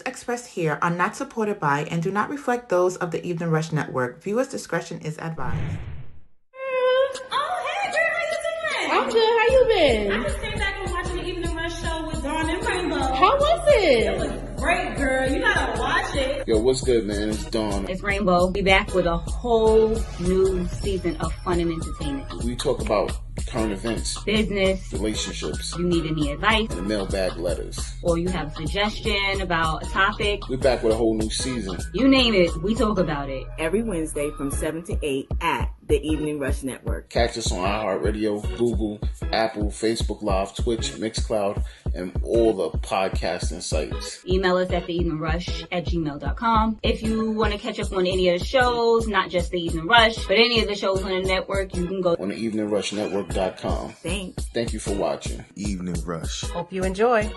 expressed here are not supported by and do not reflect those of the Evening Rush Network. Viewers' discretion is advised. Oh, hey, girl, how you doing? I'm good. How you been? I just came back and watching the Evening Rush show with Dawn and Rainbow. How was it? It was great, girl. You gotta watch it. Yo, what's good, man? It's Dawn. It's Rainbow. Be back with a whole new season of fun and entertainment. We talk about current events, Business, relationships, you need any advice, and the mailbag letters. or you have a suggestion about a topic. We're back with a whole new season. You name it, we talk about it. Every Wednesday from 7 to 8 at the Evening Rush Network. Catch us on iHeartRadio, Google, Apple, Facebook Live, Twitch, Mixcloud, and all the podcasting sites. Email us at theeveningrush@gmail.com. If you want to catch up on any of the shows, not just the Evening Rush, but any of the shows on the network, you can go On the eveningrushnetwork.com. Thanks. Thank you for watching. Evening Rush. Hope you enjoy.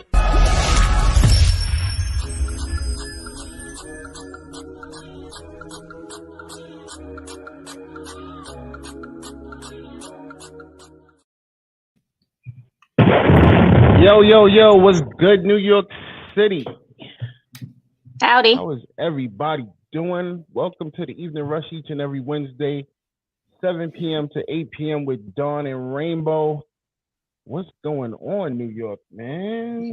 Yo, what's good, New York City? Howdy. How is everybody doing? Welcome to the Evening Rush each and every Wednesday, 7 p.m. to 8 p.m. with Dawn and Rainbow. What's going on, New York, man?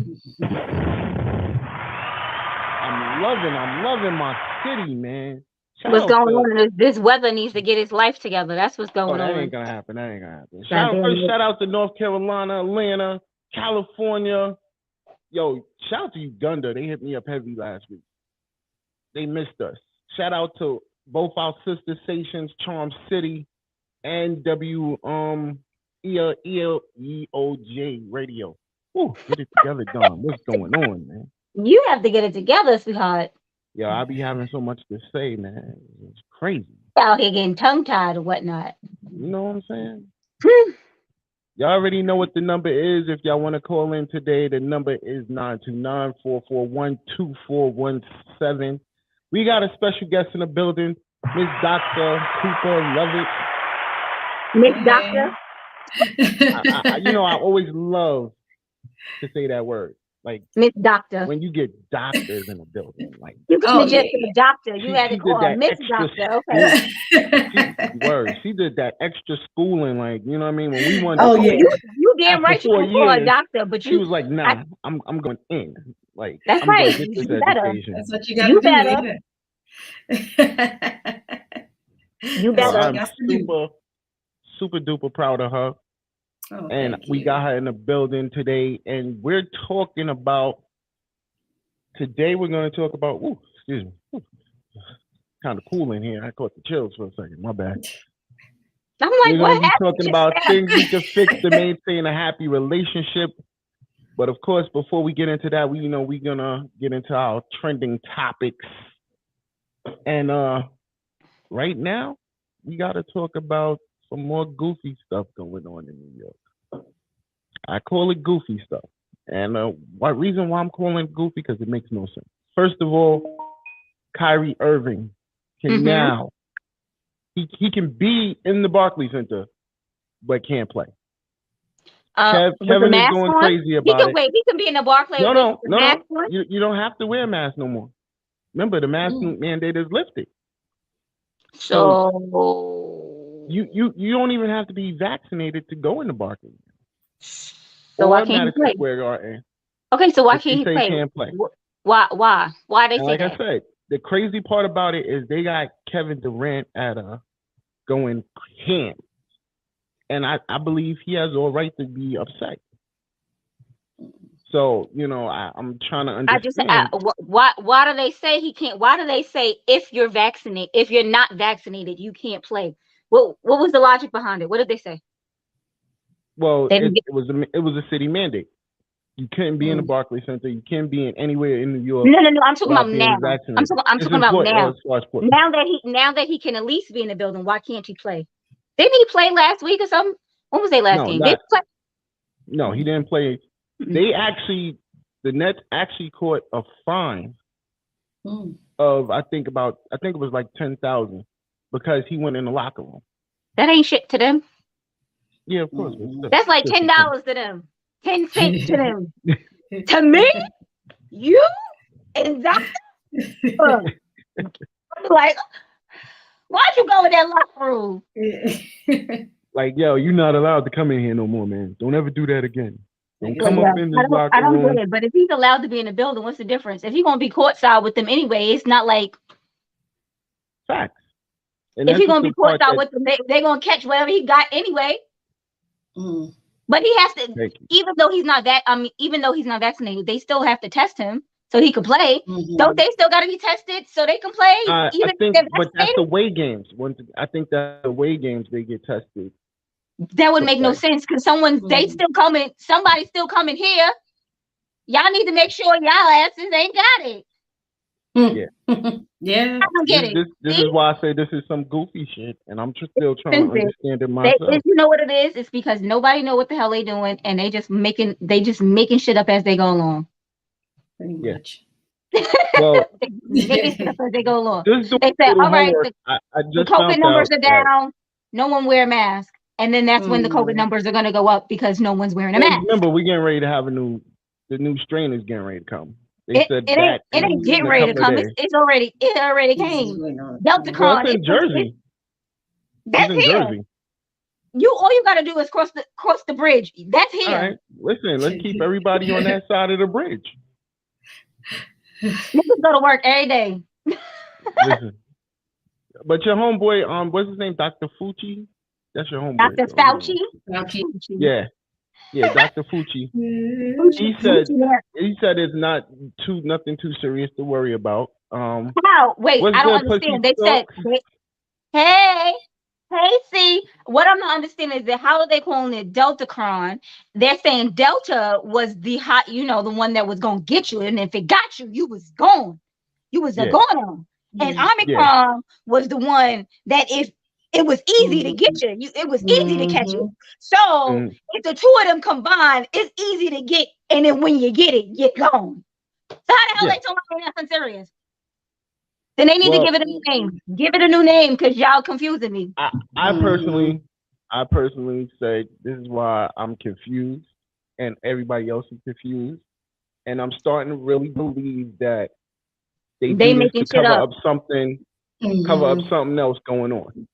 I'm loving my city, man. What's going on is this weather needs to get its life together. That's what's going that on. ain't gonna happen. Shout out to North Carolina, Atlanta, California. Yo, shout out to Uganda. They hit me up heavy last week. They missed us. Shout out to both our sister stations, Charm City and EOJ Radio. Woo, get it together, Dawn. What's going on, man? You have to get it together, sweetheart. Yo, I be having so much to say, man. It's crazy. Out here getting tongue-tied or whatnot. You know what I'm saying? Y'all already know what the number is. If y'all want to call in today, the number is 929-441-2417. We got a special guest in the building, Miss Dr. Cooper Lovett. Miss Doctor? I always love to say that word. Like Miss Doctor. When you get doctors in the building, like you couldn't just say doctor. You had to call her Miss Doctor. Okay. She did that extra schooling, like, you know what I mean? When we wanted you damn right you can call her doctor, but she was like, nah, I'm going in. Like, that's I'm right. Get this education. That's what you got to do. You better. I'm super duper proud of her. Oh, and we got her in the building today, and we're talking about today. We're going to talk about. Excuse me. Kind of cool in here. I caught the chills for a second. My bad. I'm like, we're going to be talking about things we can fix to maintain a happy relationship. But of course, before we get into that, we're gonna get into our trending topics. And right now, we got to talk about some more goofy stuff going on in New York. I call it goofy stuff. And what reason why I'm calling it goofy? Because it makes no sense. First of all, Kyrie Irving can now, he can be in the Barclays Center, but can't play. Kevin is going crazy about it. Wait, he can be in the Barclays. No. You don't have to wear a mask no more. Remember, the mask mandate is lifted. So you don't even have to be vaccinated to go in the Barclays. So why can't he play? Okay, so why can't he play? Can't play? Why they say like that? I said, the crazy part about it is they got Kevin Durant at going ham, and I believe he has all right to be upset. So I'm trying to understand. Why do they say he can't? Why do they say if you're vaccinated, if you're not vaccinated, you can't play? What was the logic behind it? What did they say? Well, it was a city mandate. You couldn't be in the Barclays Center. You can't be in anywhere in New York. No. I'm talking about now. I'm talking about now. Now that he can at least be in the building, why can't he play? Didn't he play last week or something? When was their last game? No, he didn't play. The Nets actually caught a fine of I think it was like 10,000 because he went in the locker room. That ain't shit to them. Yeah, of course. That's like $10 to them. 10 cents to them. To me? You? Exactly. Like, why'd you go in that locker room? Like, yo, you're not allowed to come in here no more, man. Don't ever do that again. Don't come up in this locker room. I don't get it, but if he's allowed to be in the building, what's the difference? If he's gonna be courtside with them anyway, it's not like facts. And if he's gonna be courtside with them, they're gonna catch whatever he got anyway. Mm. But he has to, even though he's not vaccinated, they still have to test him so he can play. Mm-hmm. Don't they still got to be tested so they can play? But that's the away games. I think that the away games they get tested. That would make no sense because somebody's still coming here. Y'all need to make sure y'all asses ain't got it. Yeah. Yeah. I don't get it. This is why I say this is some goofy shit, and I'm still trying to understand it myself. You know what it is? It's because nobody know what the hell they doing, and they just making shit up as they go along. Pretty much. Well, making shit up as they go along. They say, all right, the COVID numbers are down. No one wear a mask. And then that's when the COVID numbers are going to go up because no one's wearing a mask. Remember, we're getting ready to have the new strain is getting ready to come. It ain't getting ready to come. It already came. Delta Cron. It's in Jersey. That's here. Jersey. All you got to do is cross the bridge. That's here. All right. Listen, let's keep everybody on that side of the bridge. Niggas go to work every day. Listen. But your homeboy, what's his name? Dr. Fauci? That's your homeboy. Dr. Fauci? Yeah, Dr. Fauci. He said it's nothing too serious to worry about. How? Wait, I don't understand. They said, hey, see, what I'm not understanding is that how are they calling it Delta Cron? They're saying Delta was the hot, the one that was gonna get you, and if it got you, you was gone. You was gone. And Omicron was the one that if it was easy to get you. It was easy to catch you. So if the two of them combine, it's easy to get. And then when you get it, you're gone. So how the hell they told me nothing serious? Then they need to give it a new name. Give it a new name because y'all confusing me. I personally say this is why I'm confused and everybody else is confused. And I'm starting to really believe that they making to cover up something, cover up something else going on.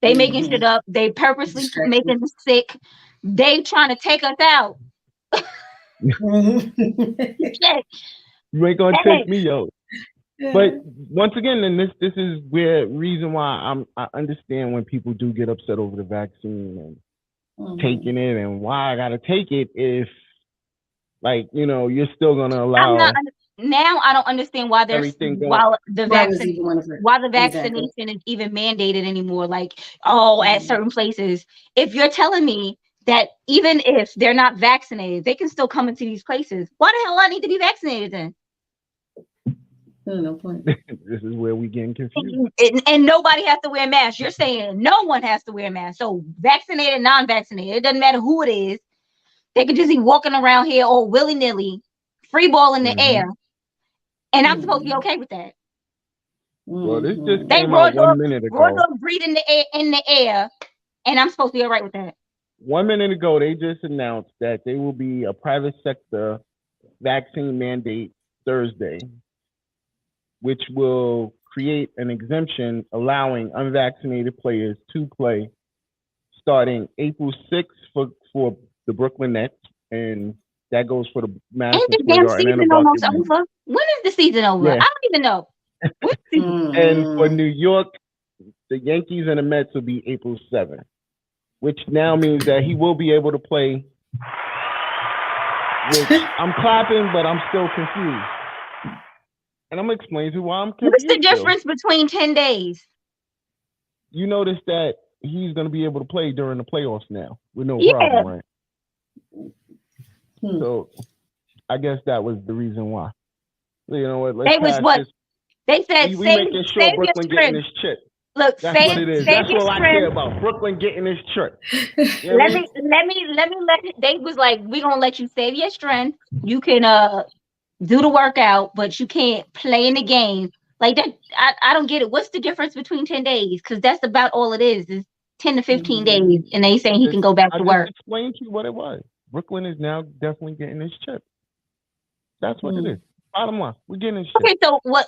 They making shit up. They purposely making us sick. They trying to take us out. You ain't gonna take me out. But once again, then this is where reason why I understand when people do get upset over the vaccine and taking it, and why I gotta take it if, like, you're still gonna allow. Now I don't understand why the vaccination is even mandated anymore. Like, at certain places, if you're telling me that even if they're not vaccinated, they can still come into these places, why the hell I need to be vaccinated then? No point. This is where we getting confused. And nobody has to wear a mask. You're saying no one has to wear a mask. So vaccinated, non-vaccinated, it doesn't matter who it is. They could just be walking around here all willy-nilly, free ball in the air. And I'm supposed to be okay with that. Well, this just came out 1 minute ago. Raw dog breathe in the air, and I'm supposed to be all right with that. 1 minute ago, they just announced that there will be a private sector vaccine mandate Thursday, which will create an exemption allowing unvaccinated players to play starting April 6th for the Brooklyn Nets, and that goes for the Madison Ain't the damn season almost over? When is the season over? Yeah. I don't even know. And for New York, the Yankees and the Mets will be April 7th, which now means that he will be able to play. Which I'm clapping, but I'm still confused. And I'm going to explain to you why I'm confused. What's the difference between 10 days? You notice that he's going to be able to play during the playoffs now with no problem, right? So I guess that was the reason why. You know what? They said. We making sure Brooklyn getting this chip. Look, that's what it is. That's all I care about. Brooklyn getting this chip. You know they was like, we gonna let you save your strength. You can do the workout, but you can't play in the game. Like that, I don't get it. What's the difference between 10 days? Because that's about all it is 10 to 15 days, and they saying he can go back to work. Explain to you what it was. Brooklyn is now definitely getting this chip. That's what it is. Bottom line, we're getting shit. Okay, so what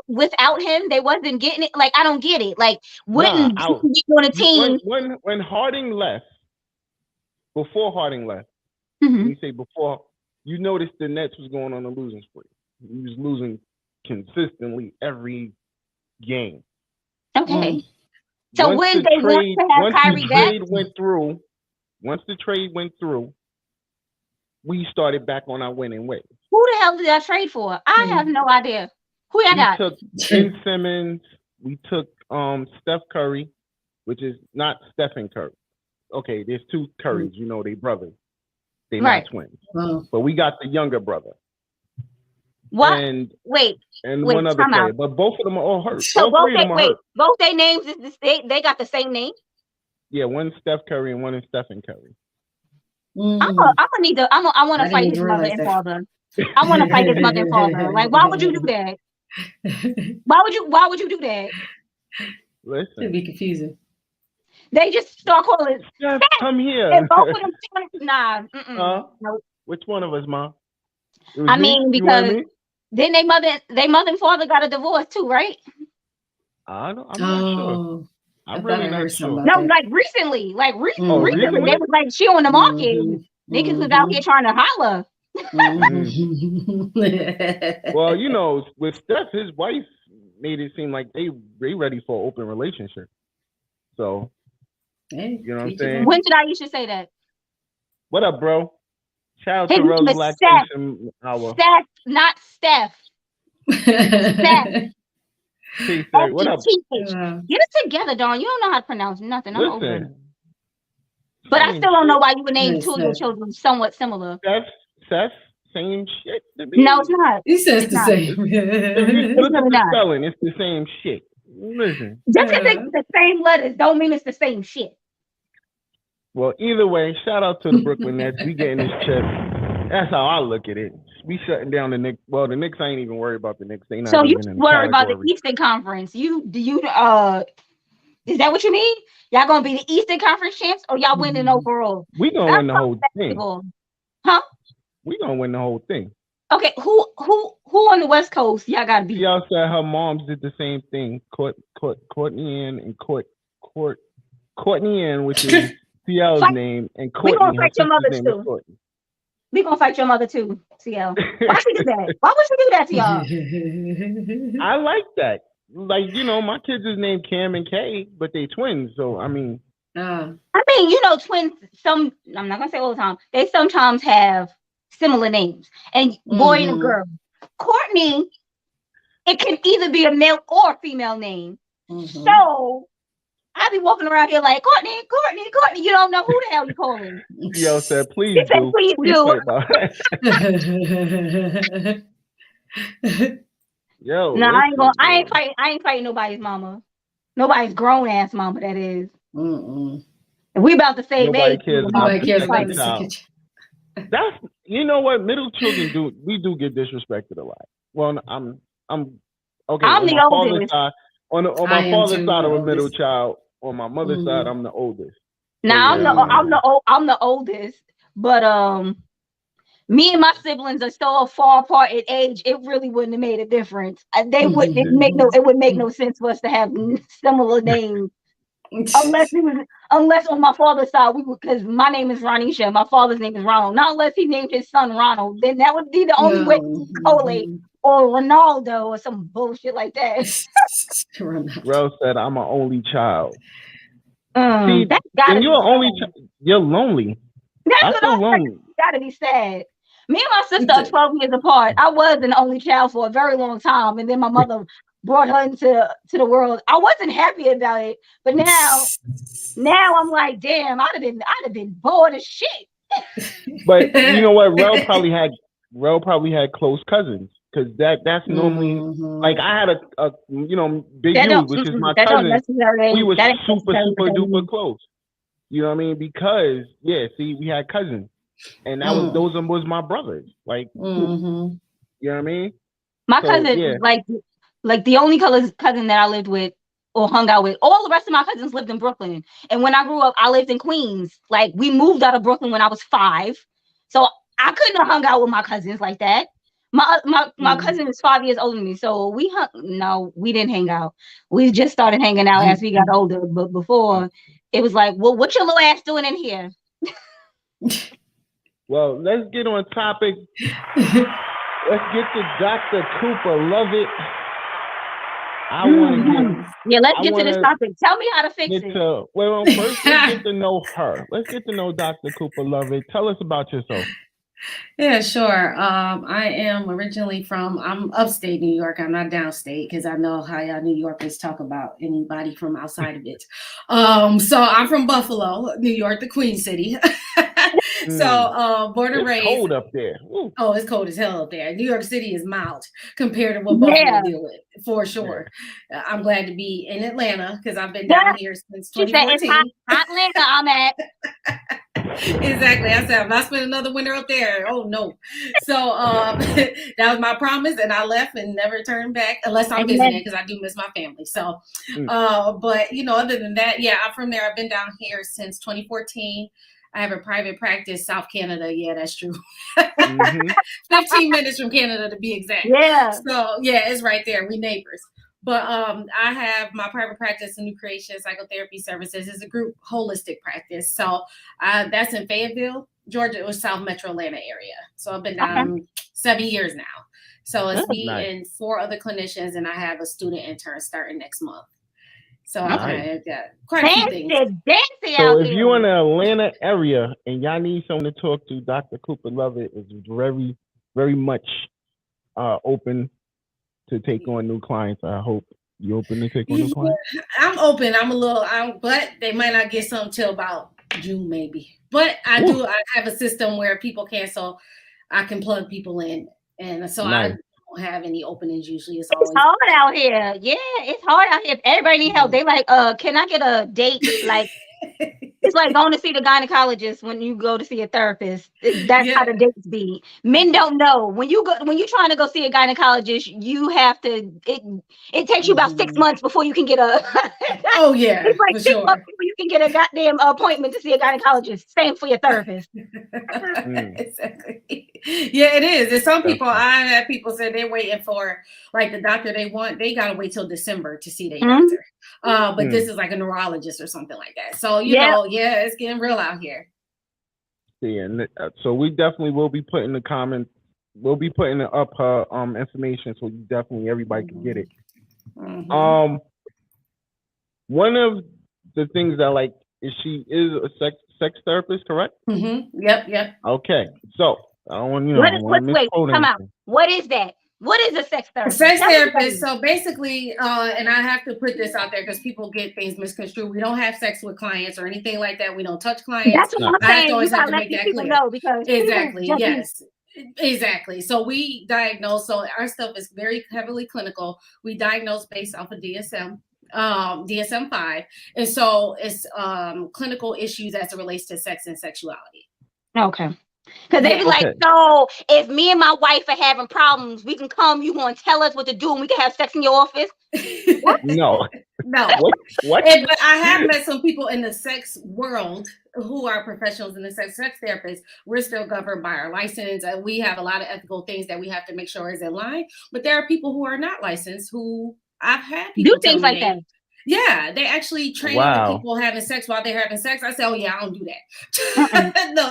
without him, they wasn't getting it. Like, I don't get it. Like, wouldn't he be on a team? When Harding left, before Harding left, Mm-hmm. when you say before, you noticed the Nets was going on a losing spree. He was losing consistently every game. Okay. So once when they want to have Kyrie back, once the trade went through, we started back on our winning ways. Who the hell did I trade for? I have no idea. Who y'all got? We took Ben Simmons. We took Steph Curry, which is not Stephen Curry. Okay, there's two Currys. You know, they brothers. They not twins. But we got the younger brother. What? And wait, one other player. But both of them are all hurt. So both their names is they got the same name? Yeah, one's Steph Curry and one is Stephen Curry. I want to fight his mother and father. I want to fight his mother and father. Like, why would you do that? Why would you do that? Listen, it'd be confusing. They just start calling Steph, come here. And both of them nah. Nope. Which one of us, Ma? I mean, because then they mother and father got a divorce too, right? I'm not sure. I'm really not sure. No, like recently. Recently. They was like, she on the market. Niggas was out here trying to holler. Well, you know, with Steph, his wife made it seem like they ready for an open relationship. So, you know what I'm saying? When did Aisha say that? What up, bro? Shout out to Rose Lactation Hour. Steph, not Steph. Steph. What up? Get it together, Dawn. You don't know how to pronounce nothing. I'm over. But I still don't know why you would name two of your children somewhat similar. Seth, same shit to me. No, it's not. He says the same. Look at the spelling. It's the same shit. Listen. Just because it's the same letters don't mean it's the same shit. Well, either way, shout out to the Brooklyn Nets. We getting this chip. That's how I look at it. We shutting down the Knicks. Well, the Knicks, I ain't even worried about the Knicks. They not. So you worried about the Eastern Conference? Is that what you mean? Y'all gonna be the Eastern Conference champs, or y'all winning overall? We gonna win the whole thing. Huh? We gonna win the whole thing. Okay, who on the West Coast y'all gotta be? Y'all said her moms did the same thing. Courtney Ann and Courtney Ann, which is CL's name, and Courtney. We gonna fight your mother too. We gonna fight your mother too, CL. Why she do that? Why would she do that to y'all? I like that. Like, you know, my kids is named Cam and Kay, but they twins. So I mean, you know, twins. I'm not gonna say all the time. They sometimes have similar names, and boy and a girl. Courtney, it can either be a male or female name. So I be walking around here like Courtney. You don't know who the hell you calling. Yo said, please do. Please do. Yo, no, I ain't fighting nobody's mama. Nobody's grown ass mama, that is. We about the same age. Nobody cares about the child. That's, you know what, middle children we do get disrespected a lot. Well, I'm okay. I'm the oldest. On my father's side, I'm a middle child. On my mother's side, I'm the oldest. Now I'm the oldest, but me and my siblings are so far apart in age, it really wouldn't have made a difference. It would make no sense for us to have similar names. Unless on my father's side, because my name is Ronisha, my father's name is Ronald. Not unless he named his son Ronald, then that would be the only way to correlate. Or Ronaldo or some bullshit like that. Rel said, "I'm an only child." See, and you're only you're lonely. That's what I'm lonely. Gotta be sad. Me and my sister are 12 years apart. I was an only child for a very long time, and then my mother brought her into the world. I wasn't happy about it, but now I'm like, damn, I'd have been bored as shit. But you know what? Rel probably had close cousins. Because that's normally like I had a Big U, which is my cousin. We were super duper close. You know what I mean? Because we had cousins, and those was my brothers. Like, you know what I mean? My cousin, like the only cousin that I lived with or hung out with. All the rest of my cousins lived in Brooklyn, and when I grew up, I lived in Queens. Like, we moved out of Brooklyn when I was 5, so I couldn't have hung out with my cousins like that. My cousin is 5 years older than me, so we didn't hang out. We just started hanging out as we got older. But before, it was like, well, what your little ass doing in here? Well, let's get on topic. Let's get to Dr. Cooper Lovett. Let's get to this topic. Tell me how to fix it. First, let's get to know her. Let's get to know Dr. Cooper Lovett. Tell us about yourself. Yeah, sure. I am originally I'm upstate New York. I'm not downstate because I know how y'all New Yorkers talk about anybody from outside of it. So I'm from Buffalo, New York, the Queen City. So born and raised. It's cold up there. Ooh. Oh, it's cold as hell up there. New York City is mild compared to what Buffalo deal with, for sure. Yeah. I'm glad to be in Atlanta because I've been down here since 2014. It's hot Atlanta I'm at. Exactly. I said I'm not spending another winter up there. Oh no. So that was my promise, and I left and never turned back unless I'm visiting because I do miss my family. So but other than that, I'm from there. I've been down here since 2014. I have a private practice, South Canada. Yeah, that's true. 15 minutes from Canada to be exact. Yeah. So it's right there. We neighbors. But I have my private practice in New Creation Psychotherapy Services. It's a group holistic practice. So that's in Fayetteville, Georgia, or South Metro Atlanta area. So I've been down 7 years now. So it's me and 4 other clinicians, and I have a student intern starting next month. So I've got quite a few things. So if you're in the Atlanta area and y'all need someone to talk to, Dr. Cooper Lovett is very, very much open to take on new clients. I hope you open to take on new clients. I'm open. But they might not get some till about June maybe. But I have a system where people cancel. I can plug people in, and so I don't have any openings usually. It's hard out here. Yeah, it's hard out here. If everybody need help, they like, can I get a date? Like, it's like going to see the gynecologist when you go to see a therapist. That's how the dates be. Men don't know when you're trying to go see a gynecologist. You have to. It takes you about 6 months before you can get a. It's like 6 months before you can get a goddamn appointment to see a gynecologist. Same for your therapist. Exactly. Yeah, it is. And some people, I have people say they're waiting for like the doctor they want. They gotta wait till December to see their doctor. But this is like a neurologist or something like that. So it's getting real out here. Yeah, so we definitely will be putting the comments. We'll be putting up her information so everybody can get it. One of the things that she is a sex therapist, correct? Yep. Okay, so I don't want come out. What is that? What is a sex therapist? A sex therapist. So basically, and I have to put this out there because people get things misconstrued. We don't have sex with clients or anything like that. We don't touch clients. That's what I'm saying. You have to make that clear. Know because exactly. Yes. Exactly. So we diagnose. So our stuff is very heavily clinical. We diagnose based off of DSM-5, and so it's clinical issues as it relates to sex and sexuality. Okay. Because they be like, so if me and my wife are having problems, we can come, you going to tell us what to do and we can have sex in your office? No. What? But I have met some people in the sex world who are professionals in the sex therapists. We're still governed by our license. And we have a lot of ethical things that we have to make sure is in line. But there are people who are not licensed who I've had people do things like that. Yeah, they actually train the people having sex while they're having sex. I say, oh yeah, I don't do that. No.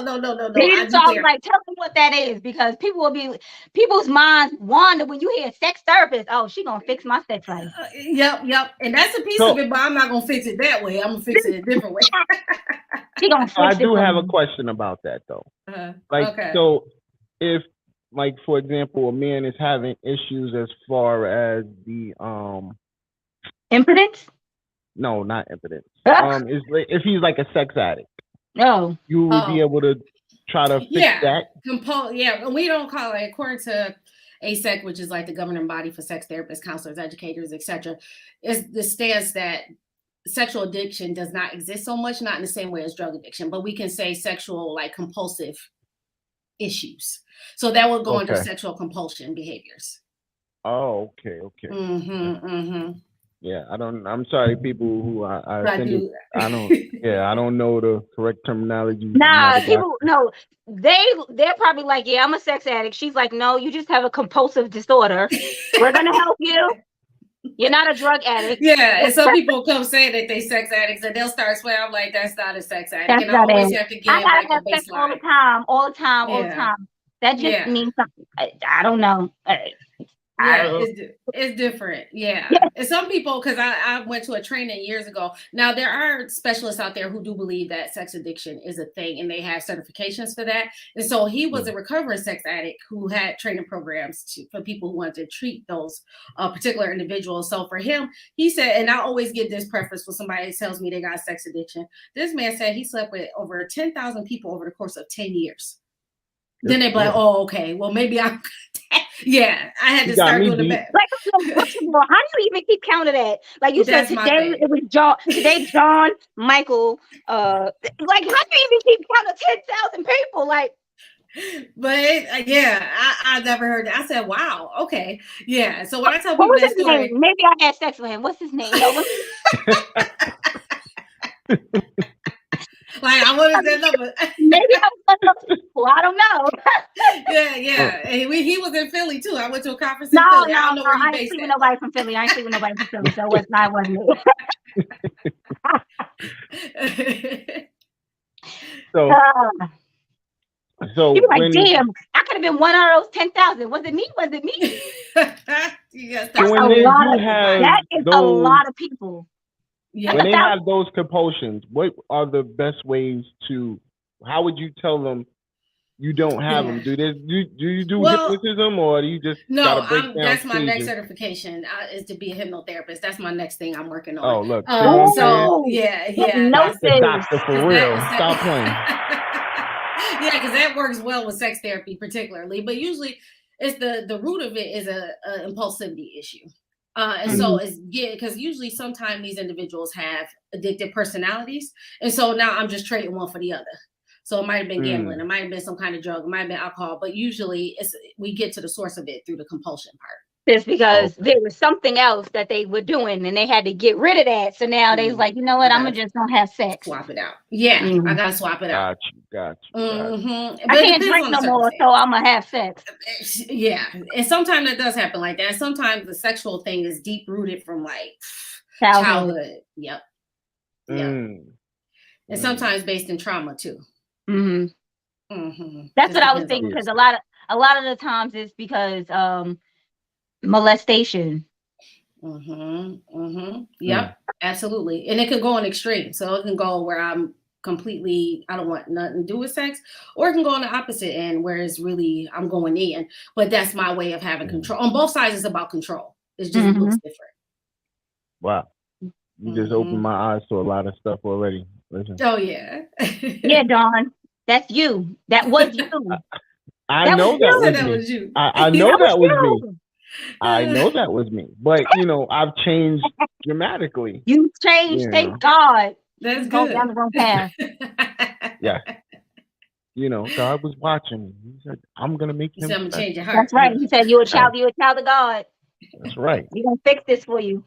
So I was like, tell them what that is because people's minds wander when you hear sex therapist. Oh, she gonna fix my sex life. Yep. And that's a piece of it, but I'm not gonna fix it that way. I'm gonna fix it a different way. She gonna fix I do have a question about that though. So if for example, a man is having issues as far as the impotence? No, not impotence. If he's like a sex addict, you would be able to try to fix that. We don't call it according to ASEC, which is like the governing body for sex therapists, counselors, educators, etc. Is the stance that sexual addiction does not exist so much, not in the same way as drug addiction, but we can say sexual compulsive issues. So that will go under sexual compulsion behaviors. Oh, okay. Yeah, I don't. I'm sorry, people who I offended. do. I don't. Yeah, I don't know the correct terminology. Nah, people no. They're probably like, yeah, I'm a sex addict. She's like, no, you just have a compulsive disorder. We're gonna help you. You're not a drug addict. Yeah, and some people come saying that they sex addicts, and they'll start swearing. I'm like, that's not a sex addict. That's and I always have to give I gotta like have a sex all the baseline. time, all the time. That just means something. I don't know. Yeah, it's different. Yeah. And some people, because I went to a training years ago. Now, there are specialists out there who do believe that sex addiction is a thing, and they have certifications for that. And so he was a recovering sex addict who had training programs for people who wanted to treat those particular individuals. So for him, he said, and I always give this preference when somebody tells me they got sex addiction. This man said he slept with over 10,000 people over the course of 10 years. Then they're like, oh, okay, well, maybe I'm. Yeah, I had to start doing the math. Like, first of all, how do you even keep count of that? Like you said, today it was John. Today, John, Michael. Like, how do you even keep count of 10,000 people? Like, but I never heard that. I said, wow, okay, yeah. So when I tell people that story, name? Maybe I had sex with him. What's his name? Like, I wanted that number. Maybe I was one of those people. I don't know. Yeah. And he was in Philly too. I went to a conference in Philly. I don't know where he I ain't sleeping with nobody from Philly. So it wasn't me. So you were like, damn, I could have been one of those 10,000. Was it me? Yes, that's a lot of people. Yeah. When they have those compulsions, what are the best ways to? How would you tell them you don't have them? Do you do hypnotism, or do you just no? That's my next certification is to be a hypnotherapist. That's my next thing I'm working on. Oh, look. Hypnosis. Doctor for real. Stop playing. Yeah, because that works well with sex therapy, particularly. But usually, it's the root of it is a impulsivity issue. And so it's because usually sometimes these individuals have addictive personalities. And so now I'm just trading one for the other. So it might have been gambling, it might have been some kind of drug, it might have been alcohol, but usually we get to the source of it through the compulsion part. It's because there was something else that they were doing and they had to get rid of that. So now they was like, you know what, I'm just gonna have sex. Swap it out. Yeah, I gotta swap it out. Got you. Mm-hmm. I can't drink no more, so I'm gonna have sex. Yeah. And sometimes it does happen like that. Sometimes the sexual thing is deep rooted from like childhood. Yep. And sometimes based in trauma too. That's what I was thinking, because a lot of the times it's because molestation. Yep, absolutely. And it can go in extreme. So it can go where I don't want nothing to do with sex, or it can go on the opposite end where it's really I'm going in. But that's my way of having control. On both sides, it's about control. It just looks different. Wow. You just opened my eyes to a lot of stuff already. Listen. Oh yeah. Yeah, Dawn. That's you. That was you. I know that was you. I know that was me. I know that was me. But I've changed dramatically. You changed, thank God. That's good. Going down the wrong path. Yeah. God was watching me. He said, I'm gonna make him. I'm gonna change your heart. That's right. He said you're a child of God. That's right. We're gonna fix this for you.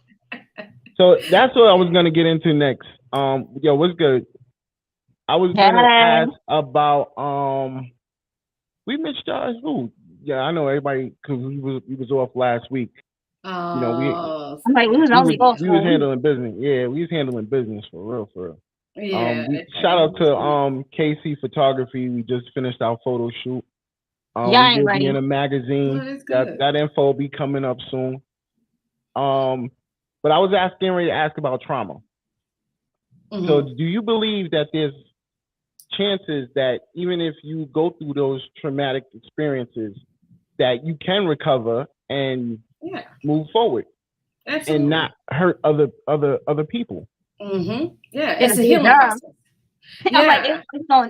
So that's what I was gonna get into next. What's good? I was gonna ask about we missed y'all's food. Yeah, I know everybody because we was off last week. We was handling business. Yeah, we was handling business for real. Yeah. Shout out to KC Photography. We just finished our photo shoot. We will be in a magazine. That info will be coming up soon. But I was ready to ask about trauma. So do you believe that there's chances that even if you go through those traumatic experiences, that you can recover and move forward? Absolutely. And not hurt other people? Yeah, it's a healing process. Yeah.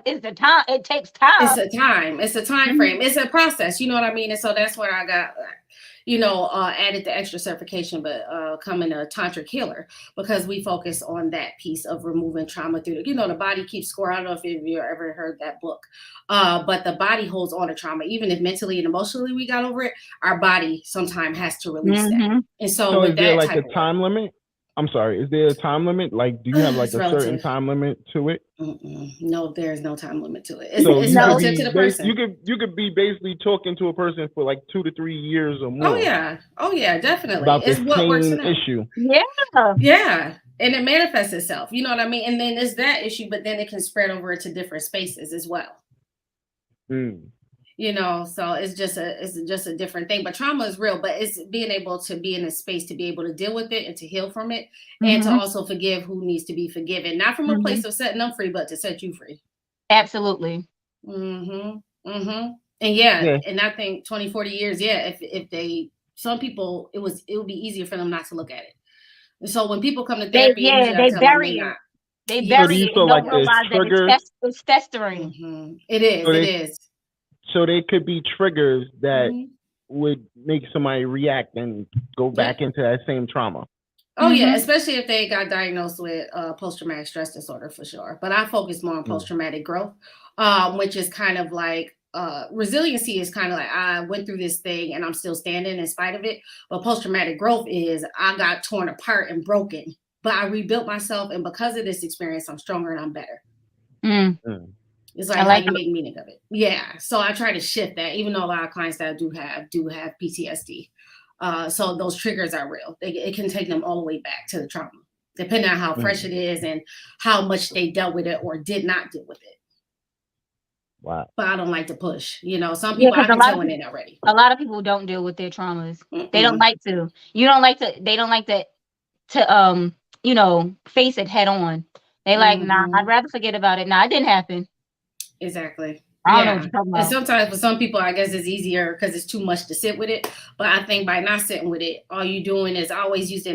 It's the time. It takes time. It's a time frame. It's a process. You know what I mean? And so that's where I got, added the extra certification, but coming a tantric healer, because we focus on that piece of removing trauma through the body keeps score. I don't know if you ever heard that book, but the body holds on to trauma. Even if mentally and emotionally we got over it, our body sometimes has to release that. And so is there like a time limit? I'm sorry. Is there a time limit? Like, do you have like It's a relative. certain time limit to it? No, there's no time limit to it. It's relative to the person. You could be basically talking to a person for like 2 to 3 years or more. Oh yeah, definitely. About it's this what works same issue. Yeah. And it manifests itself. You know what I mean? And then it's that issue, but then it can spread over to different spaces as well. You know, so it's just a different thing. But trauma is real, but it's being able to be in a space to be able to deal with it and to heal from it, and to also forgive who needs to be forgiven. Not from a place of setting them free, but to set you free. Absolutely. And and I think 20, 40 years, if they, some people, it would be easier for them not to look at it. And so when people come to therapy, they bury it. They bury it and don't realize that it's festering. It is. So they could be triggers that would make somebody react and go back into that same trauma. Oh yeah, especially if they got diagnosed with post-traumatic stress disorder, for sure. But I focus more on post-traumatic growth, which is kind of like resiliency is kind of like I went through this thing and I'm still standing in spite of it. But post-traumatic growth is I got torn apart and broken, but I rebuilt myself, and because of this experience, I'm stronger and I'm better. It's like how you make meaning of it. Yeah. So I try to shift that, even though a lot of clients that I do have PTSD. So those triggers are real. It can take them all the way back to the trauma, depending on how fresh it is and how much they dealt with it or did not deal with it. Wow. But I don't like to push. You know, some people I can tell when they're not ready. A lot of people don't deal with their traumas. They don't like to. They don't like to you know, face it head on. They like, nah, I'd rather forget about it. Nah, it didn't happen. Exactly. I don't know what you're talking about. And sometimes for some people, I guess it's easier because it's too much to sit with it. But I think by not sitting with it, all you're doing is I use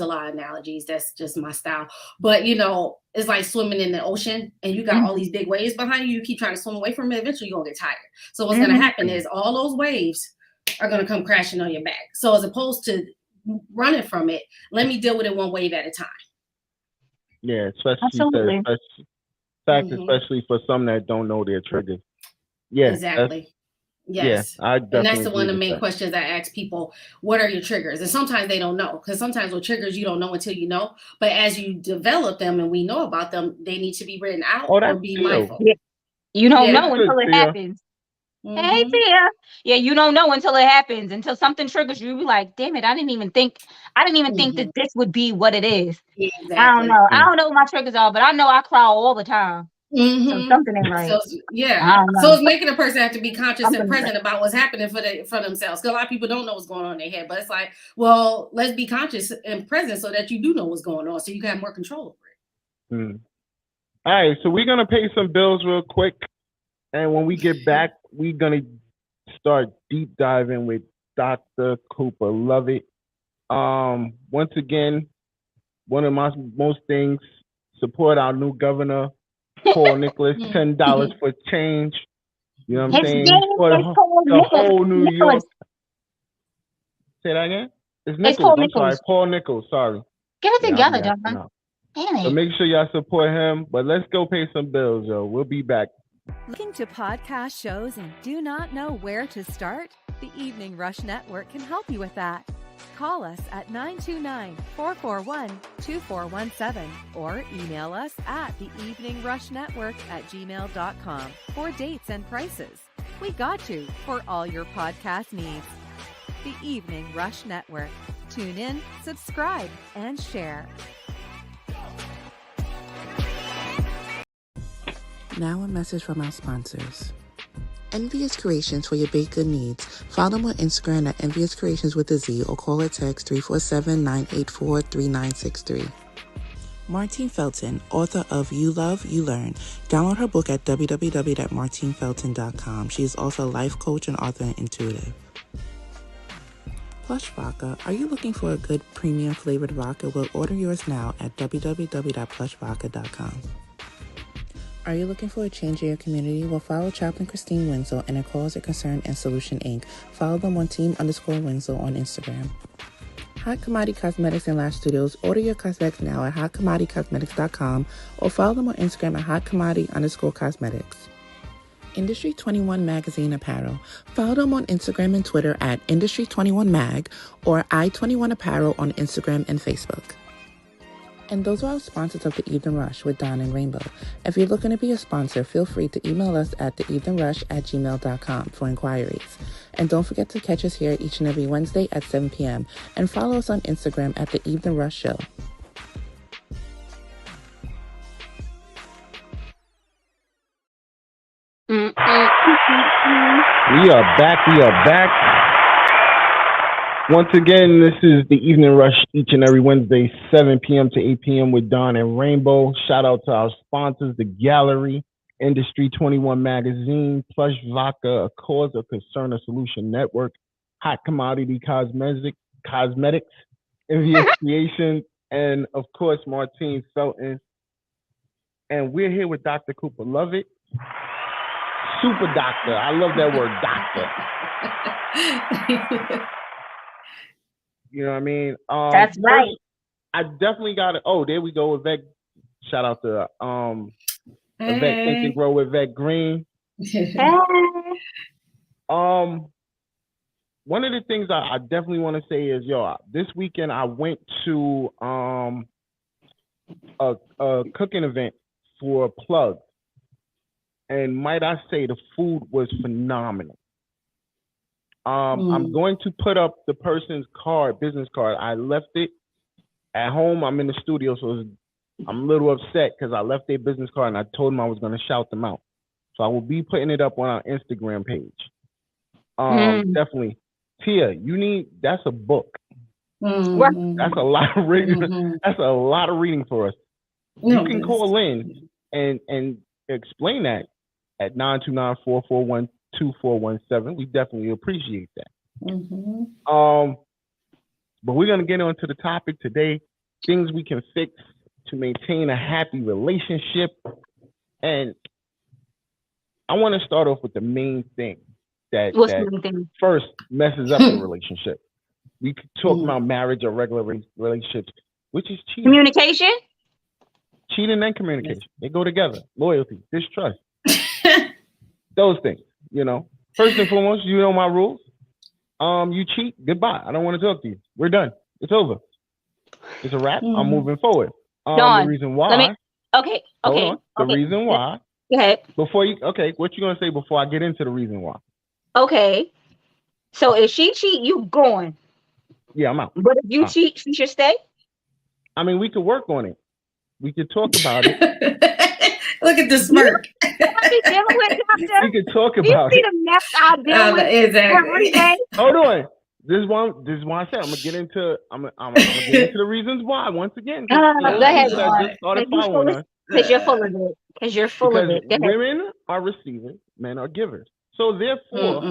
a lot of analogies. That's just my style. But, you know, it's like swimming in the ocean and you got all these big waves behind you. You keep trying to swim away from it. Eventually, you're going to get tired. So what's going to happen is all those waves are going to come crashing on your back. So as opposed to running from it, let me deal with it one wave at a time. Yeah, especially for some that don't know their triggers. Yeah, exactly. Yes. Yeah, and that's one of the main questions I ask people. What are your triggers? And sometimes they don't know, because sometimes with triggers, you don't know until you know. But as you develop them and we know about them, they need to be written out or be mindful. Yeah. You don't know until it happens. Hey, Tia. Yeah, you don't know until it happens, until something triggers you. You're like, damn it, I didn't even think that this would be what it is. Yeah, exactly. I don't know. I don't know what my triggers are, but I know I cry all the time. So something ain't right. So it's making a person have to be conscious and present about what's happening for themselves. Because a lot of people don't know what's going on in their head, but it's like, well, let's be conscious and present so that you do know what's going on, so you can have more control over it. All right, so we're gonna pay some bills real quick, and when we get back, we're gonna start deep diving with Dr. Cooper Lovett. Once again, one of my most things, support our new governor, Paul Nicholas, $10 for change. You know what I'm saying? For the whole New York. Say that again? It's Nichols. I'm sorry. Paul Nichols. Sorry. Get it together, John. Damn it. So make sure y'all support him. But let's go pay some bills, yo. We'll be back. Looking to podcast shows and do not know where to start? The Evening Rush Network can help you with that. Call us at 929-441-2417 or email us at theeveningrushnetwork@gmail.com for dates and prices. We got you for all your podcast needs. The Evening Rush Network. Tune in, subscribe, and share. Now a message from our sponsors. Envious Creations for your baked good needs. Follow them on Instagram at Envious Creations with a Z or call or text 347-984-3963. Martine Felton, author of You Love, You Learn. Download her book at www.martinefelton.com. She is also a life coach and author and intuitive. Plush Vodka. Are you looking for a good premium flavored vodka? Well, order yours now at www.plushvodka.com. Are you looking for a change in your community? Well, follow Chaplain Christine Winslow and her Cause of Concern and Solution Inc. Follow them on team_Winslow on Instagram. Hot Commodity Cosmetics and Lash Studios. Order your cosmetics now at hotcommoditykosmetics.com or follow them on Instagram at hotcommodity_cosmetics. Industry 21 Magazine Apparel. Follow them on Instagram and Twitter at Industry 21 Mag or I21 Apparel on Instagram and Facebook. And those are our sponsors of The Evening Rush with Don and Rainbow. If you're looking to be a sponsor, feel free to email us at theeveningrush@gmail.com for inquiries. And don't forget to catch us here each and every Wednesday at 7 p.m. and follow us on Instagram at The Evening Rush Show. We are back. Once again, this is the Evening Rush each and every Wednesday, 7 p.m. to 8 p.m. with Don and Rainbow. Shout out to our sponsors, The Gallery, Industry 21 Magazine, Plush Vodka, A Cause of Concern, A Solution Network, Hot Commodity Cosmetics, Envious Creation, and of course, Martine Felton. And we're here with Dr. Cooper Lovett. Super doctor. I love that word, doctor. You know what I mean? That's right. I definitely got it. Oh, there we go. Yvette. Shout out to Yvette Think and Grow with Yvette Green. One of the things I definitely want to say is, this weekend I went to a cooking event for Plug. And might I say the food was phenomenal. I'm going to put up the person's business card. I left it at home. I'm in the studio, so I'm a little upset because I left their business card and I told them I was going to shout them out. So I will be putting it up on our Instagram page. Definitely. Tia, that's a book. That's a lot of reading. That's a lot of reading for us. You can call in and explain that at 929-441-2417. We definitely appreciate that. But we're going to get on to the topic today, things we can fix to maintain a happy relationship. And I want to start off with the main thing that first messes up the relationship. We could talk about marriage or regular relationships, which is cheating. Communication? Cheating and communication. They go together. Loyalty, distrust. Those things, First and foremost, you know my rules. You cheat, goodbye. I don't want to talk to you. We're done. It's over. It's a wrap. I'm moving forward. The reason why. Okay. The reason why. Go ahead. What you gonna say before I get into the reason why? Okay. So if she cheat, you going. Yeah, I'm out. But if you cheat, she should stay? I mean, we could work on it. We could talk about it. Look at the smirk. We could talk about it. The mess I deal with every day. Hold on. This is why I said I'm gonna get into the reasons why once again. Go ahead. Because you're full of it. Women are receivers, men are givers. So therefore,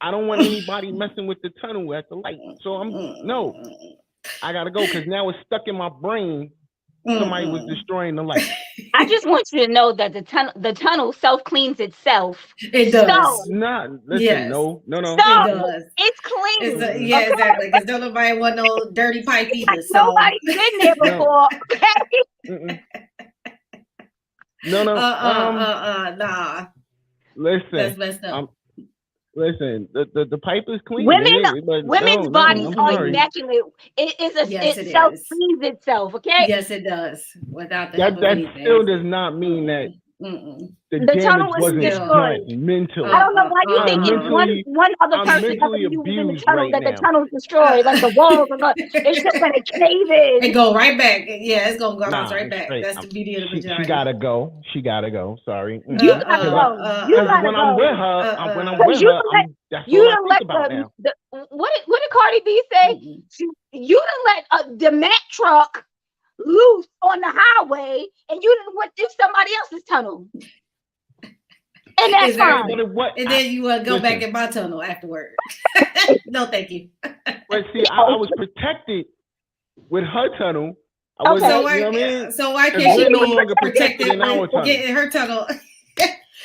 I don't want anybody messing with the tunnel at the light. So I gotta go because now it's stuck in my brain. Somebody was destroying the light. I just want you to know that the tunnel self-cleans itself. It does. No. So, it does. It's clean. Exactly. Because don't nobody want no dirty pipe either. So. Nobody's been there before. Nah. Listen. That's messed up. Listen, the pipe is clean. Women's bodies are immaculate. It self-cleans itself, okay? Yes, it does. Without the that still does not mean that the tunnel was destroyed. Mentally. I don't know why you think it's one other person in the tunnel that the tunnel's destroyed, like the walls are it's just gonna cave in. And go right back. Yeah, it's gonna go right back. That's the beauty of the vagina. She gotta go. Sorry. You gotta go. When I'm with her, you don't let what did Cardi B say? You didn't let the Mack truck loose on the highway, and you didn't went through somebody else's tunnel. And that's fine. And then you go back in my tunnel afterward. No, thank you. But see, I was protected with her tunnel. So why can't she be protected with getting her tunnel?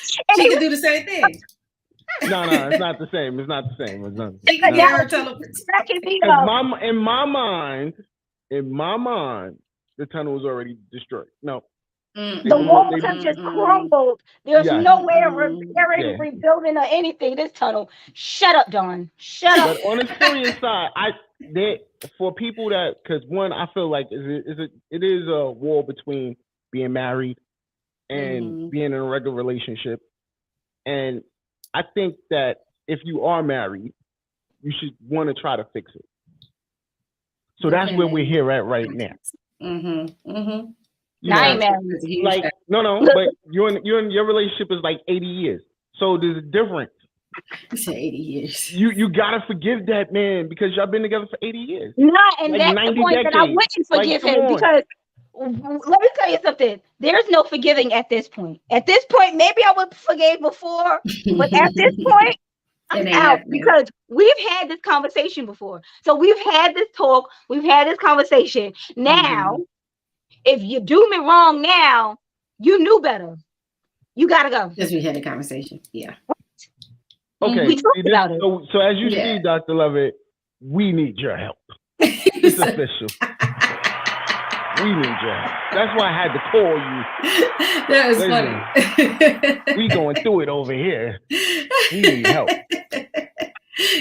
She can do the same thing. No, it's not the same. It's not the same. She can get her tunnel protected. In my mind, the tunnel was already destroyed. No, The walls have just crumbled. There's no way of repairing, rebuilding, or anything. This tunnel. Shut up, Dawn. Shut up. But on the serious side, for people that, because one, I feel like it is a war between being married and being in a regular relationship. And I think that if you are married, you should want to try to fix it. So that's where we're here at right now. I ain't married. Like, no, but you're in your relationship is like 80 years. So there's a difference. You said 80 years. You gotta forgive that man because y'all been together for 80 years. Nah, and like that's the point decades. That I wouldn't forgive him because let me tell you something. There's no forgiving at this point. At this point, maybe I would forgive before, but at this point, I'm out because we've had this conversation before. So we've had this talk, we've had this conversation. Now, if you do me wrong now, you knew better. You gotta go. Because we had a conversation. Yeah. Okay. We talked about it. So as you see, Dr. Lovett, we need your help. It's official. We need your help. That's why I had to call you. That was funny. We going through it over here. We need help.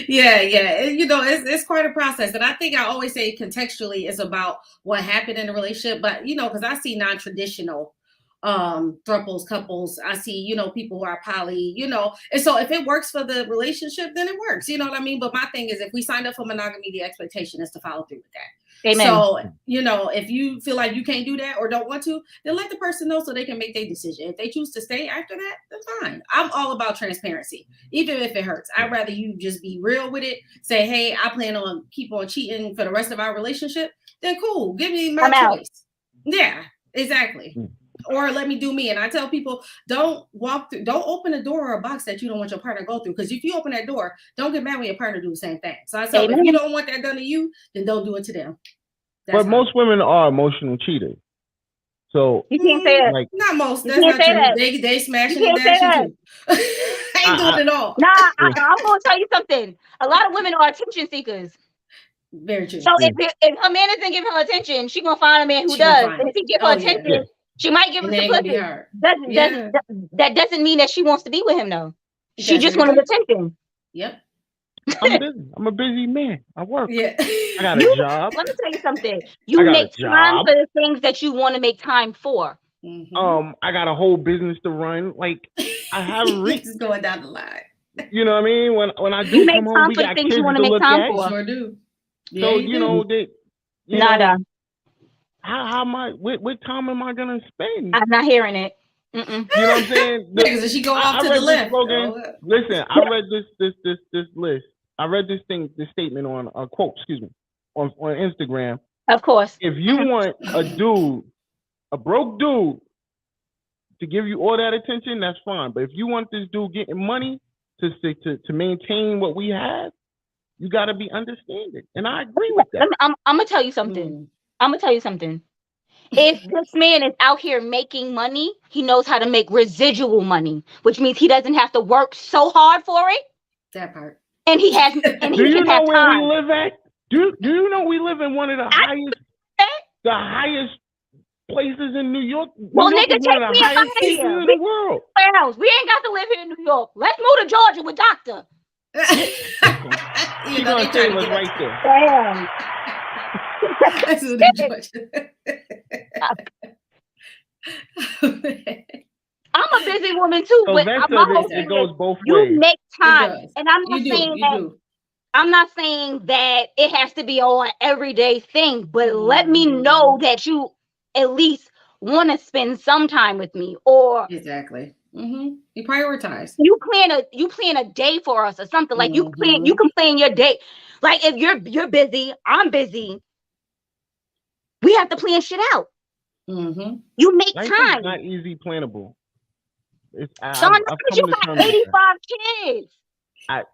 Yeah. You know, it's quite a process. And I think I always say contextually it's about what happened in the relationship. But, you know, because I see non-traditional thruples, couples. I see, you know, people who are poly, you know. And so if it works for the relationship, then it works. You know what I mean? But my thing is if we signed up for monogamy, the expectation is to follow through with that. Amen. So, you know, if you feel like you can't do that or don't want to, then let the person know so they can make their decision. If they choose to stay after that, that's fine. I'm all about transparency, even if it hurts. I'd rather you just be real with it. Say, hey, I plan on keep on cheating for the rest of our relationship. Then cool. Give me my choice. Yeah, exactly. Or let me do me. And I tell people, don't open a door or a box that you don't want your partner to go through. Because if you open that door, don't get mad when your partner do the same thing. So I say, if you don't want that done to you, then don't do it to them. But most women are emotional cheaters. So you can't say that. Like, not most. That's not true. That. They smashing and dashing too. I ain't doing it all. Nah, I'm gonna tell you something. A lot of women are attention seekers. Very true. So if her man isn't giving her attention, she's gonna find a man who does. And if he give her attention, she might give him some pussy. That doesn't mean that she wants to be with him though. She just wanted attention. Yep. I'm busy. I'm a busy man. I work. Yeah. I got a job. Let me tell you something. You make time for the things that you want to make time for. I got a whole business to run. Like I have just going down the line. You know what I mean? When I do come home, we got kids to look at. You sure do. Yeah, so you know that. Nada. How am I? What time am I gonna spend? I'm not hearing it. You know what I'm saying? Because she go off to the left. Listen, I read this list. I read this statement on a quote. Excuse me, on Instagram. Of course. If you want a broke dude, to give you all that attention, that's fine. But if you want this dude getting money to maintain what we have, you got to be understanding. And I agree with that. I'm gonna tell you something. If this man is out here making money, he knows how to make residual money, which means he doesn't have to work so hard for it. That part. And he has. And do you know where we live at? Do you know we live in one of the highest places in New York? Well, nigga, take me out of here. In the world. We ain't got to live here in New York. Let's move to Georgia with Doctor. She's gonna save us right there. Damn. I'm a busy woman too, so but it goes both ways. You make time, and I'm not saying that it has to be an everyday thing, but let me know that you at least want to spend some time with me, or exactly. You prioritize. You plan a day for us or something. Like you can plan your day. Like if you're busy, I'm busy. We have to plan shit out. You make Life time. It's not easy plannable. Sean, you got 85 kids.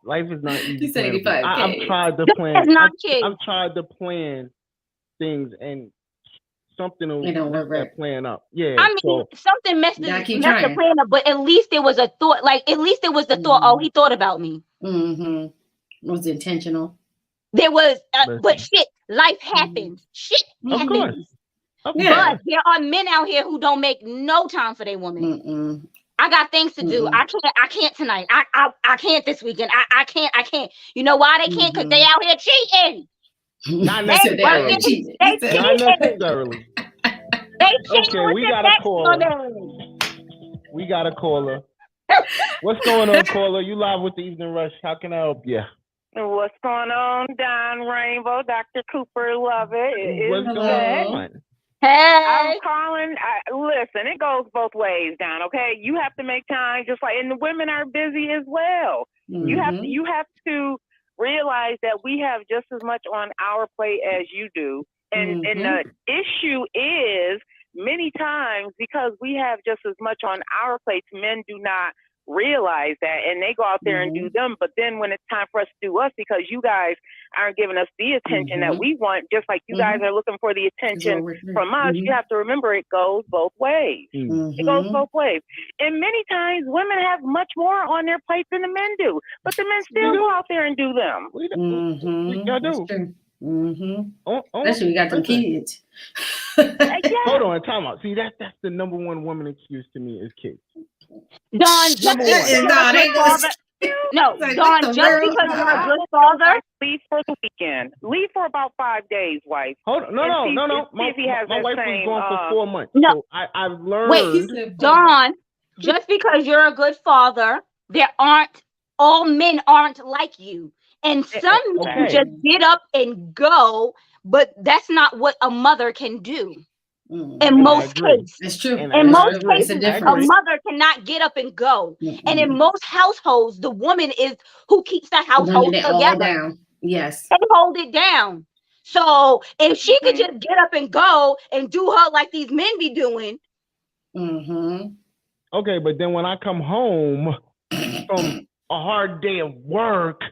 Life is not easy. You said 85 kids. I've tried to plan. I've tried to plan things and something will mess that plan up. Yeah. I mean, something messed the plan up, but at least there was a thought. Like at least there was the thought. Oh, he thought about me. Was intentional. There was, but shit, life happens. Shit happens. But there are men out here who don't make no time for their woman. I got things to do. I can't tonight. I can't this weekend. I can't. You know why they can't? Because they out here cheating. Not necessarily. They cheating. Okay, we got a caller. We got a caller. What's going on, caller? You live with the Evening Rush. How can I help you? What's going on, Don Rainbow, Dr. Cooper, Lovett? What's going on? Hey, I'm calling. Listen, it goes both ways, Don. Okay, you have to make time, just like, and the women are busy as well. You have to realize that we have just as much on our plate as you do, and the issue is many times because we have just as much on our plates, men do not realize that, and they go out there and do them. But then when it's time for us to do us, because you guys aren't giving us the attention that we want, just like you guys are looking for the attention from us, you have to remember it goes both ways. It goes both ways. And many times women have much more on their plate than the men do, but the men still go out there and do them. We do. Especially we got some kids. Hold on, time out. See, that's the number one woman excuse to me is kids. Don, just because you're a good father. No, Don, just because you're a good father. Leave for the weekend. Leave for about 5 days, wife. Hold on, no. My wife was gone for 4 months. No, so I've learned. Wait, Don, just because you're a good father, all men aren't like you. And some men just get up and go, but that's not what a mother can do. In most cases, it's true. In most cases, a mother cannot get up and go. And in most households, the woman is who keeps the household together. Yes, and hold it down. So if she could just get up and go and do her like these men be doing. Okay, but then when I come home from a hard day of work.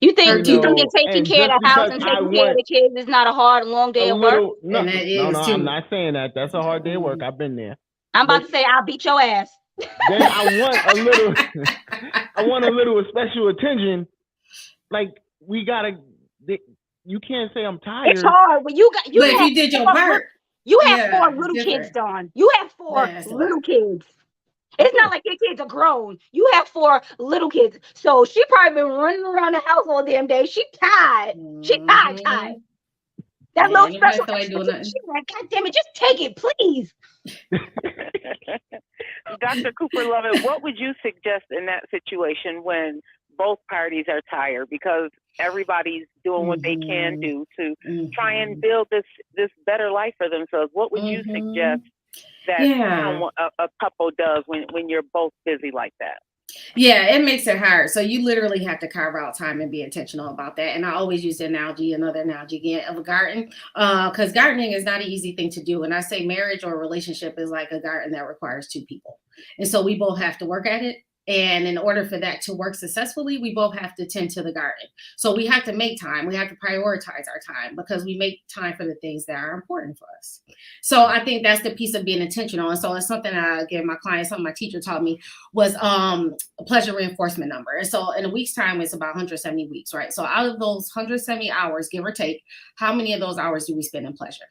You think taking care of the house and taking care of the kids is not a hard, long day of work? No, I'm not saying that. That's a hard day of work. I've been there. I'm about to say I'll beat your ass. Then I want a little special attention. Like you can't say I'm tired. It's hard, but if you did your work. You have 4 little kids, Dawn. You have 4 little kids. It's not like your kids are grown. You have 4 little kids. So she probably been running around the house all damn day. She tired. She tired. That little special. She's like, God damn it, just take it, please. Dr. Cooper Lovett, what would you suggest in that situation when both parties are tired? Because everybody's doing what they can do to try and build this better life for themselves. What would you suggest that a couple does when you're both busy like that? Yeah, it makes it hard. So you literally have to carve out time and be intentional about that. And I always use the another analogy again of a garden, because gardening is not an easy thing to do. And I say marriage or a relationship is like a garden that requires 2 people. And so we both have to work at it. And in order for that to work successfully, we both have to tend to the garden. So we have to make time. We have to prioritize our time because we make time for the things that are important for us. So I think that's the piece of being intentional. And so it's something I give my clients, something my teacher taught me was a pleasure reinforcement number. And so in a week's time, it's about 170 weeks, right? So out of those 170 hours, give or take, how many of those hours do we spend in pleasure?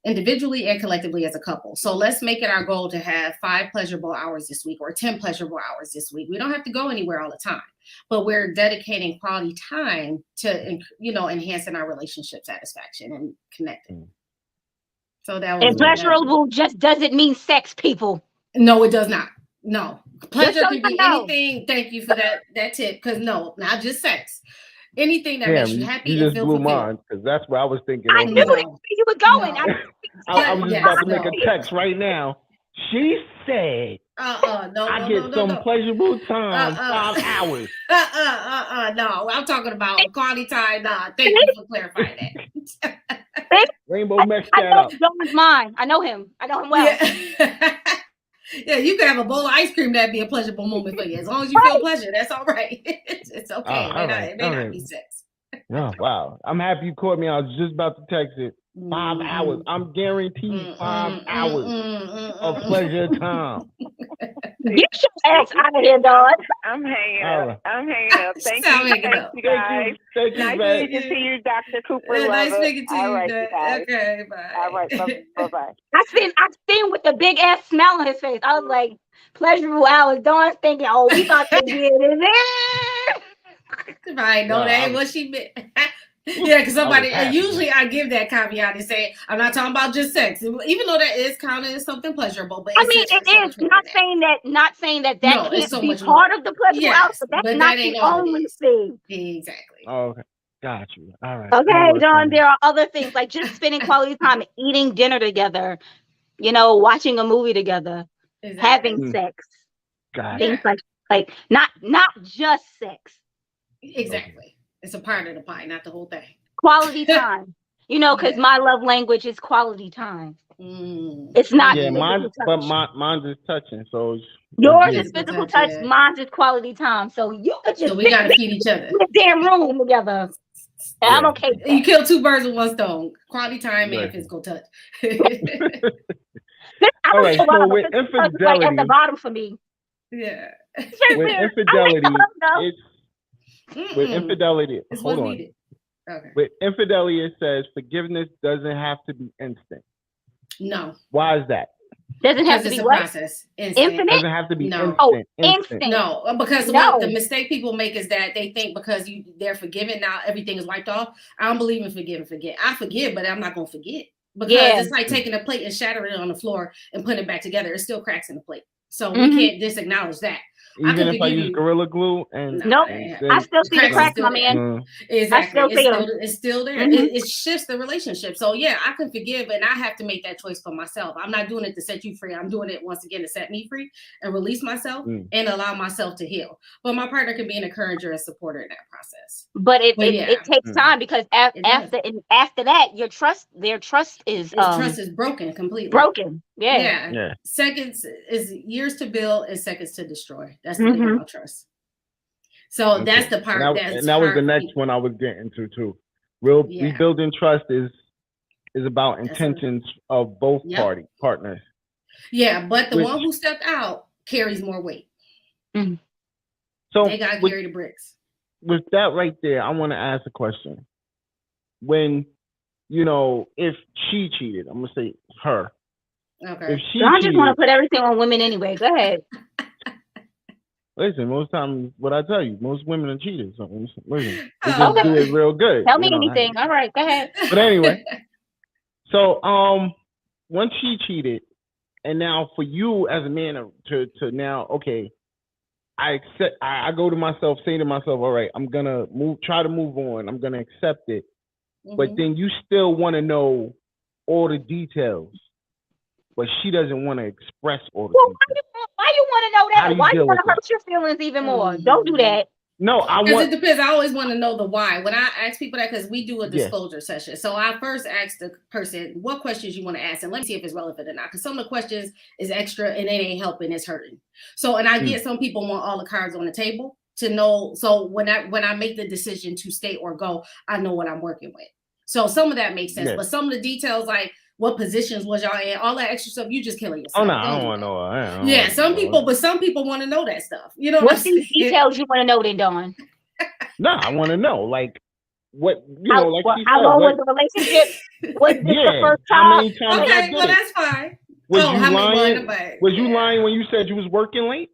Individually and collectively as a couple. So let's make it our goal to have 5 pleasurable hours this week or 10 pleasurable hours this week. We don't have to go anywhere all the time, but we're dedicating quality time to, enhancing our relationship satisfaction and connecting. So that was. And pleasurable just doesn't mean sex, people. No, it does not. No, pleasure can be anything. Thank you for that tip. Because no, not just sex. Anything that makes you happy. You just blew mine because that's what I was thinking. I knew where you were going. No. I was just about to make a text right now. She said, I get some pleasurable time, 5 hours. No, I'm talking about quality time. Thank you for clarifying that. Rainbow messed that up. John's mine. I know him well. Yeah, you could have a bowl of ice cream that'd be a pleasurable moment for you. As long as you feel pleasure, that's all right. It's okay. It may not be sex. Oh, wow. I'm happy you caught me. I was just about to text it. 5 hours. I'm guaranteed 5 hours of pleasure time. Get your ass out of here, dog. I'm hanging up. I'm hanging up. Thank you guys. Thank you, nice speaking to you, Dr. Cooper. Nice speaking to you. All right, guys. Okay, bye. All right, bye-bye. I seen with the big ass smile on his face. I was like, pleasurable hours. Dawn's thinking, oh, we got to get it in. Right, no, that ain't what she meant. Yeah, because somebody, and usually I give that caveat and say, I'm not talking about just sex, even though that is counted as something pleasurable. But I mean, it is not saying that No, can't so be much part more. of the pleasurable hours, but that's not the only thing. Exactly. Oh, okay. Got you. All right. Okay, Dawn, there are other things like just spending quality time, eating dinner together, watching a movie together, having sex. Got things like not just sex. Exactly. It's a part of the pie, not the whole thing. Quality time. Because my love language is quality time. It's not. Yeah, mine's is touching. So yours is physical touch. Mine's is quality time. So you could just. So we gotta feed each other. In the damn room together. Yeah. I'm okay. You kill 2 birds with 1 stone. Quality time and physical touch. All right. So with infidelity, at the bottom for me. Yeah. With infidelity, with infidelity, hold on. Okay. With infidelity, it says forgiveness doesn't have to be instant. No. Why is that? Doesn't have to be what? Process. Infinite? Doesn't have to be instant. Oh, instant. No, because what the mistake people make is that they think because they're forgiven, now everything is wiped off. I don't believe in forgive and forget. I forgive, but I'm not going to forget. Because it's like taking a plate and shattering it on the floor and putting it back together. It still cracks in the plate. So we can't disacknowledge that. Even if I use Gorilla Glue and I still see the cracks, my man. Exactly, it's still there. It shifts the relationship. So yeah, I can forgive, and I have to make that choice for myself. I'm not doing it to set you free. I'm doing it once again to set me free and release myself and allow myself to heal. But my partner can be an encourager and supporter in that process. But it takes time because after that, their trust is broken completely. Broken. Yeah. Seconds is years to build and seconds to destroy. That's the thing about trust. So that's the part. And that was the next one I was getting to too. Rebuilding trust is about intentions of both partners. Yeah, but the one who stepped out carries more weight. So they got to carry the bricks. With that right there, I want to ask a question. When if she cheated, I'm gonna say her. Okay. I just want to put everything on women anyway. Go ahead. Listen, most times, what I tell you, most women are cheaters. So listen, they just do it real good. Tell me anything. All right, go ahead. But anyway, so once she cheated, and now for you as a man to now, okay, I accept. I go to myself, say to myself, all right, I'm gonna try to move on. I'm gonna accept it, but then you still want to know all the details. But she doesn't want to express all the details. Why you want to know that? Why you want to hurt your feelings even more? Don't do that. No, it depends. I always want to know the why. When I ask people that, because we do a disclosure session. So I first ask the person what questions you want to ask, and let me see if it's relevant or not. Because some of the questions is extra and it ain't helping, it's hurting. So, and I get some people want all the cards on the table to know. So when I make the decision to stay or go, I know what I'm working with. So some of that makes sense, but some of the details like what positions was y'all in, all that extra stuff, you just killing yourself. Oh no, I don't want to know. Some people want to know that stuff. You know what's the details you want to know then, Dawn? No, I want to know like what how long was the relationship? Was this the first time? How many times? Okay, well that's fine. Was you lying? Was you lying when you said you was working late?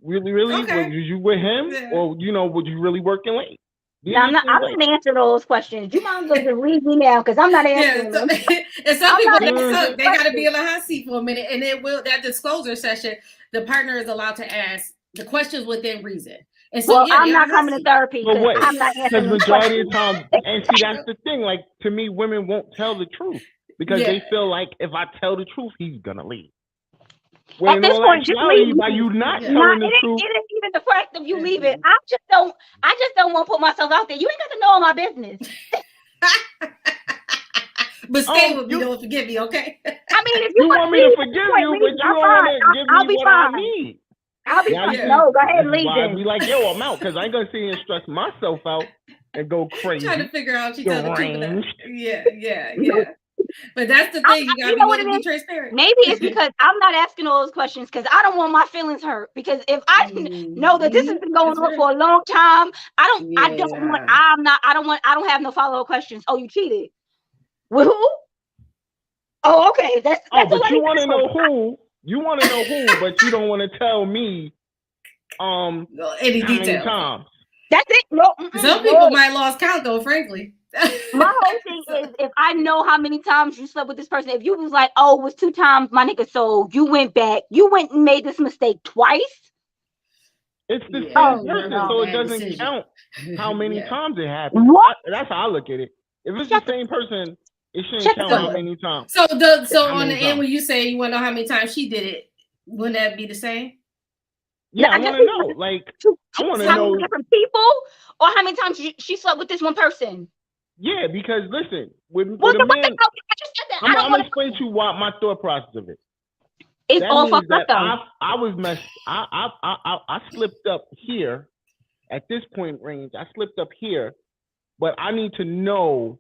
Really? Okay. Was you with him, or was you really working late? Now, I'm not answer those questions. You might as well just leave me now because I'm not answering them. And some people they got to be in the hot seat for a minute, and that disclosure session, the partner is allowed to ask the questions within reason. And so, I'm not coming to therapy because I'm not answering the majority of the time, and see, that's the thing. Like to me, women won't tell the truth because they feel like if I tell the truth, he's gonna leave. At this point, just leave. By you not telling the truth, it ain't even the fact of you leaving. I just don't want to put myself out there. You ain't got to know all my business. But stay with me, don't forgive me, okay? I mean, if you want me to forgive you, but you don't want to give me what I need. I'll be fine. No, go ahead and leave then. I'll be like, yo, I'm out because I ain't gonna sit here and stress myself out and go crazy. Trying to figure out she telling the truth. Yeah. But that's the thing. You gotta be willing to be transparent. Maybe it's because I'm not asking all those questions because I don't want my feelings hurt. Because if I know that this has been going on for a long time, I don't have no follow-up questions. Oh, you cheated. With who? Oh, okay. That's but you want to know who. You want to know who, but you don't want to tell me any details. Times. That's it. No. Some people might lost count though, frankly. My whole thing is if I know how many times you slept with this person, if you was like, oh, it was 2 times, my nigga, so you went back, you went and made this mistake twice. It's the same person, so it doesn't count how many times it happened. That's how I look at it. If it's the same person, it shouldn't count how many times. So on the end, when you say you want to know how many times she did it, wouldn't that be the same? Yeah, I want to know. Like, I want to know different people, or how many times she slept with this one person. Yeah, because listen, with a man, I'm gonna explain to you what my thought process of it. It's all fucked up though. I was messed. I slipped up here at this point range. I slipped up here, but I need to know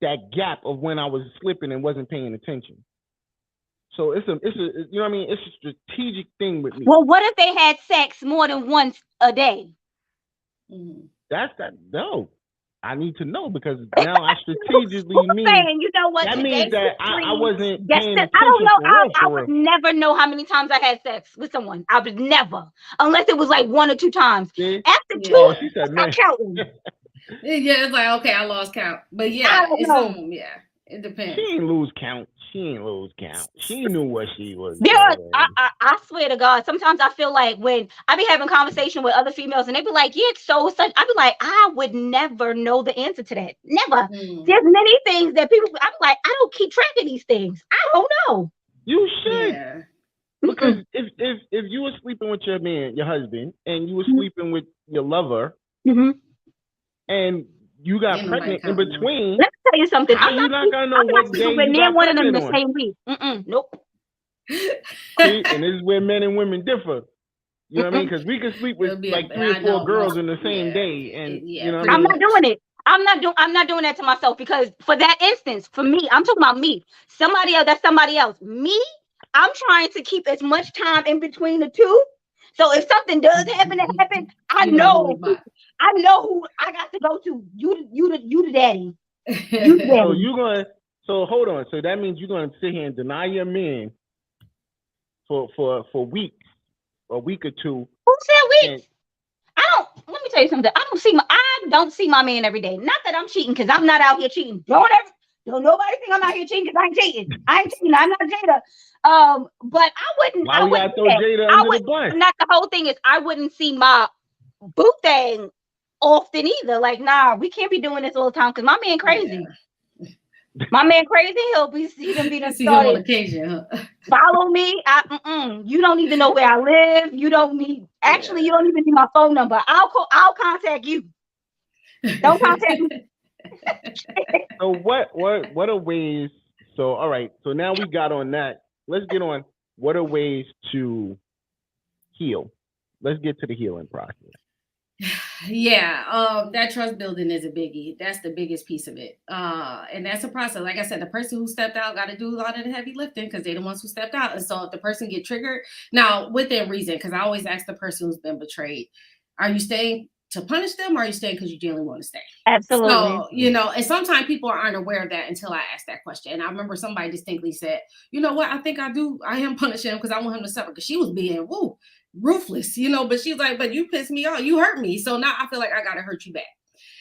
that gap of when I was slipping and wasn't paying attention. So it's a you know what I mean? It's a strategic thing with me. Well, what if they had sex more than once a day? That's that. No. I need to know because now I strategically mean you know what, that means that I wasn't paying attention. I don't know. I would never know how many times I had sex with someone. I would never, unless it was like 1 or 2 times. After 2, she said, I'm counting. Yeah, it's like okay, I lost count. But yeah, it depends. She ain't lose count. She knew what she was doing. I swear to God, sometimes I feel like when I be having conversation with other females and they be like, yeah, it's so such. I be like, I would never know the answer to that. Never. There's many things that people, I'm like, I don't keep track of these things. I don't know. You should. Yeah. Because if you were sleeping with your man, your husband, and you were sleeping with your lover, and you got pregnant in between. Let me tell you something. I'm not gonna know what day you got one of them the on. same week. Nope. See, and this is where men and women differ. You know what I mean? Because we can sleep with like 3 or 4 girls in the same day, and you know what I mean? I'm not doing it. I'm not doing that to myself because for that instance, for me, I'm talking about me. Somebody else, that's somebody else. Me, I'm trying to keep as much time in between the two. So if something does happen, I know who I got to go to. You the daddy. So hold on. So that means you're gonna sit here and deny your man for weeks, a week or 2. Who said weeks? Let me tell you something. I don't see my man every day. Not that I'm cheating, because I'm not out here cheating. Don't nobody think I'm out here cheating because I ain't cheating. I'm not Jada. But I wouldn't. Why we gotta throw Jada under the bus? Not the whole thing is I wouldn't see my boo thing often either. Like, nah, we can't be doing this all the time because my man crazy. Yeah. My man crazy. He can be the on occasion. Huh? Follow me. You don't even know where I live. You don't need. Actually, you don't even need my phone number. I'll contact you. Don't contact me. So what are ways? So all right. So now we got on that. Let's get on. What are ways to heal? Let's get to the healing process. Yeah, that trust building is a biggie. That's the biggest piece of it. And that's a process. Like I said, the person who stepped out got to do a lot of the heavy lifting because they're the ones who stepped out. And so if the person get triggered, now within reason, because I always ask the person who's been betrayed, are you staying to punish them, or are you staying because you genuinely want to stay? Absolutely. So, and sometimes people aren't aware of that until I ask that question. And I remember somebody distinctly said, you know what, I think I am punishing him because I want him to suffer, because she was being ruthless, but she's like, but you pissed me off, you hurt me, so now I feel like I gotta hurt you back.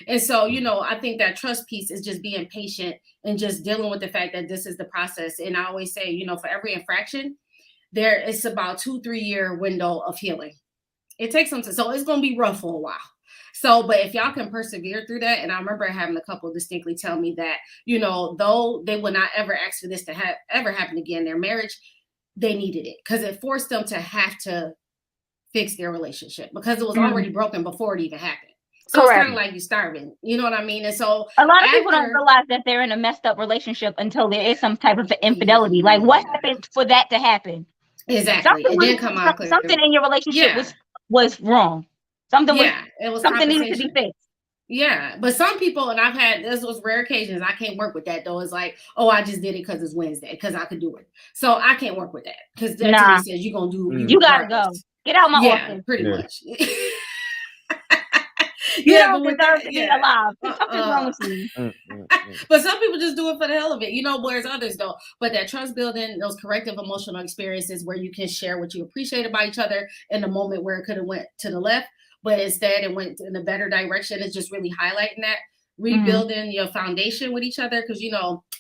And so I think that trust piece is just being patient and just dealing with the fact that this is the process. And I always say, for every infraction there is about 2-3 year window of healing. It takes some time, so it's gonna be rough for a while. So, but if y'all can persevere through that, and I remember having a couple distinctly tell me that, though they would not ever ask for this to ever happen again in their marriage, they needed it because it forced them to have to fix their relationship because it was already broken before it even happened. So Correct. It's kind of like you're starving, you know what I mean? And so a lot of people don't realize that they're in a messed up relationship until there is some type of infidelity. Like, what happened for that to happen? Exactly. Something in your relationship was wrong. Something it was something needed to be fixed. Yeah, but some people, and I've had those rare occasions, I can't work with that though. It's like, oh, I just did it because it's Wednesday, because I could do it. So I can't work with that because that to me says you're gonna do. You gotta go. Get out my office. Pretty much. You don't deserve to be alive. There's something wrong with you. But some people just do it for the hell of it, whereas others don't. But that trust building, those corrective emotional experiences where you can share what you appreciate about each other in a moment where it could have went to the left, but instead it went in a better direction. It's just really highlighting that. Rebuilding your foundation with each other, because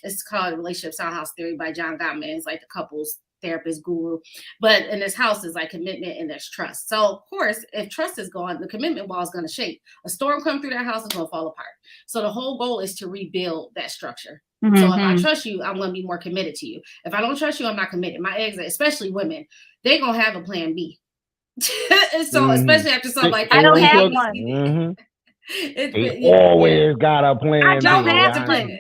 it's called Relationship Sound House Theory by John Gottman. It's like the couples therapist guru, but in this house is like commitment and there's trust. So of course, if trust is gone, the commitment wall is going to shake. A storm come through that house is going to fall apart. So the whole goal is to rebuild that structure. So if I trust you, I'm going to be more committed to you. If I don't trust you, I'm not committed. My eggs, especially women, they're going to have a plan B. So especially after something like that. I don't have one. They always got a plan. I don't have a plan.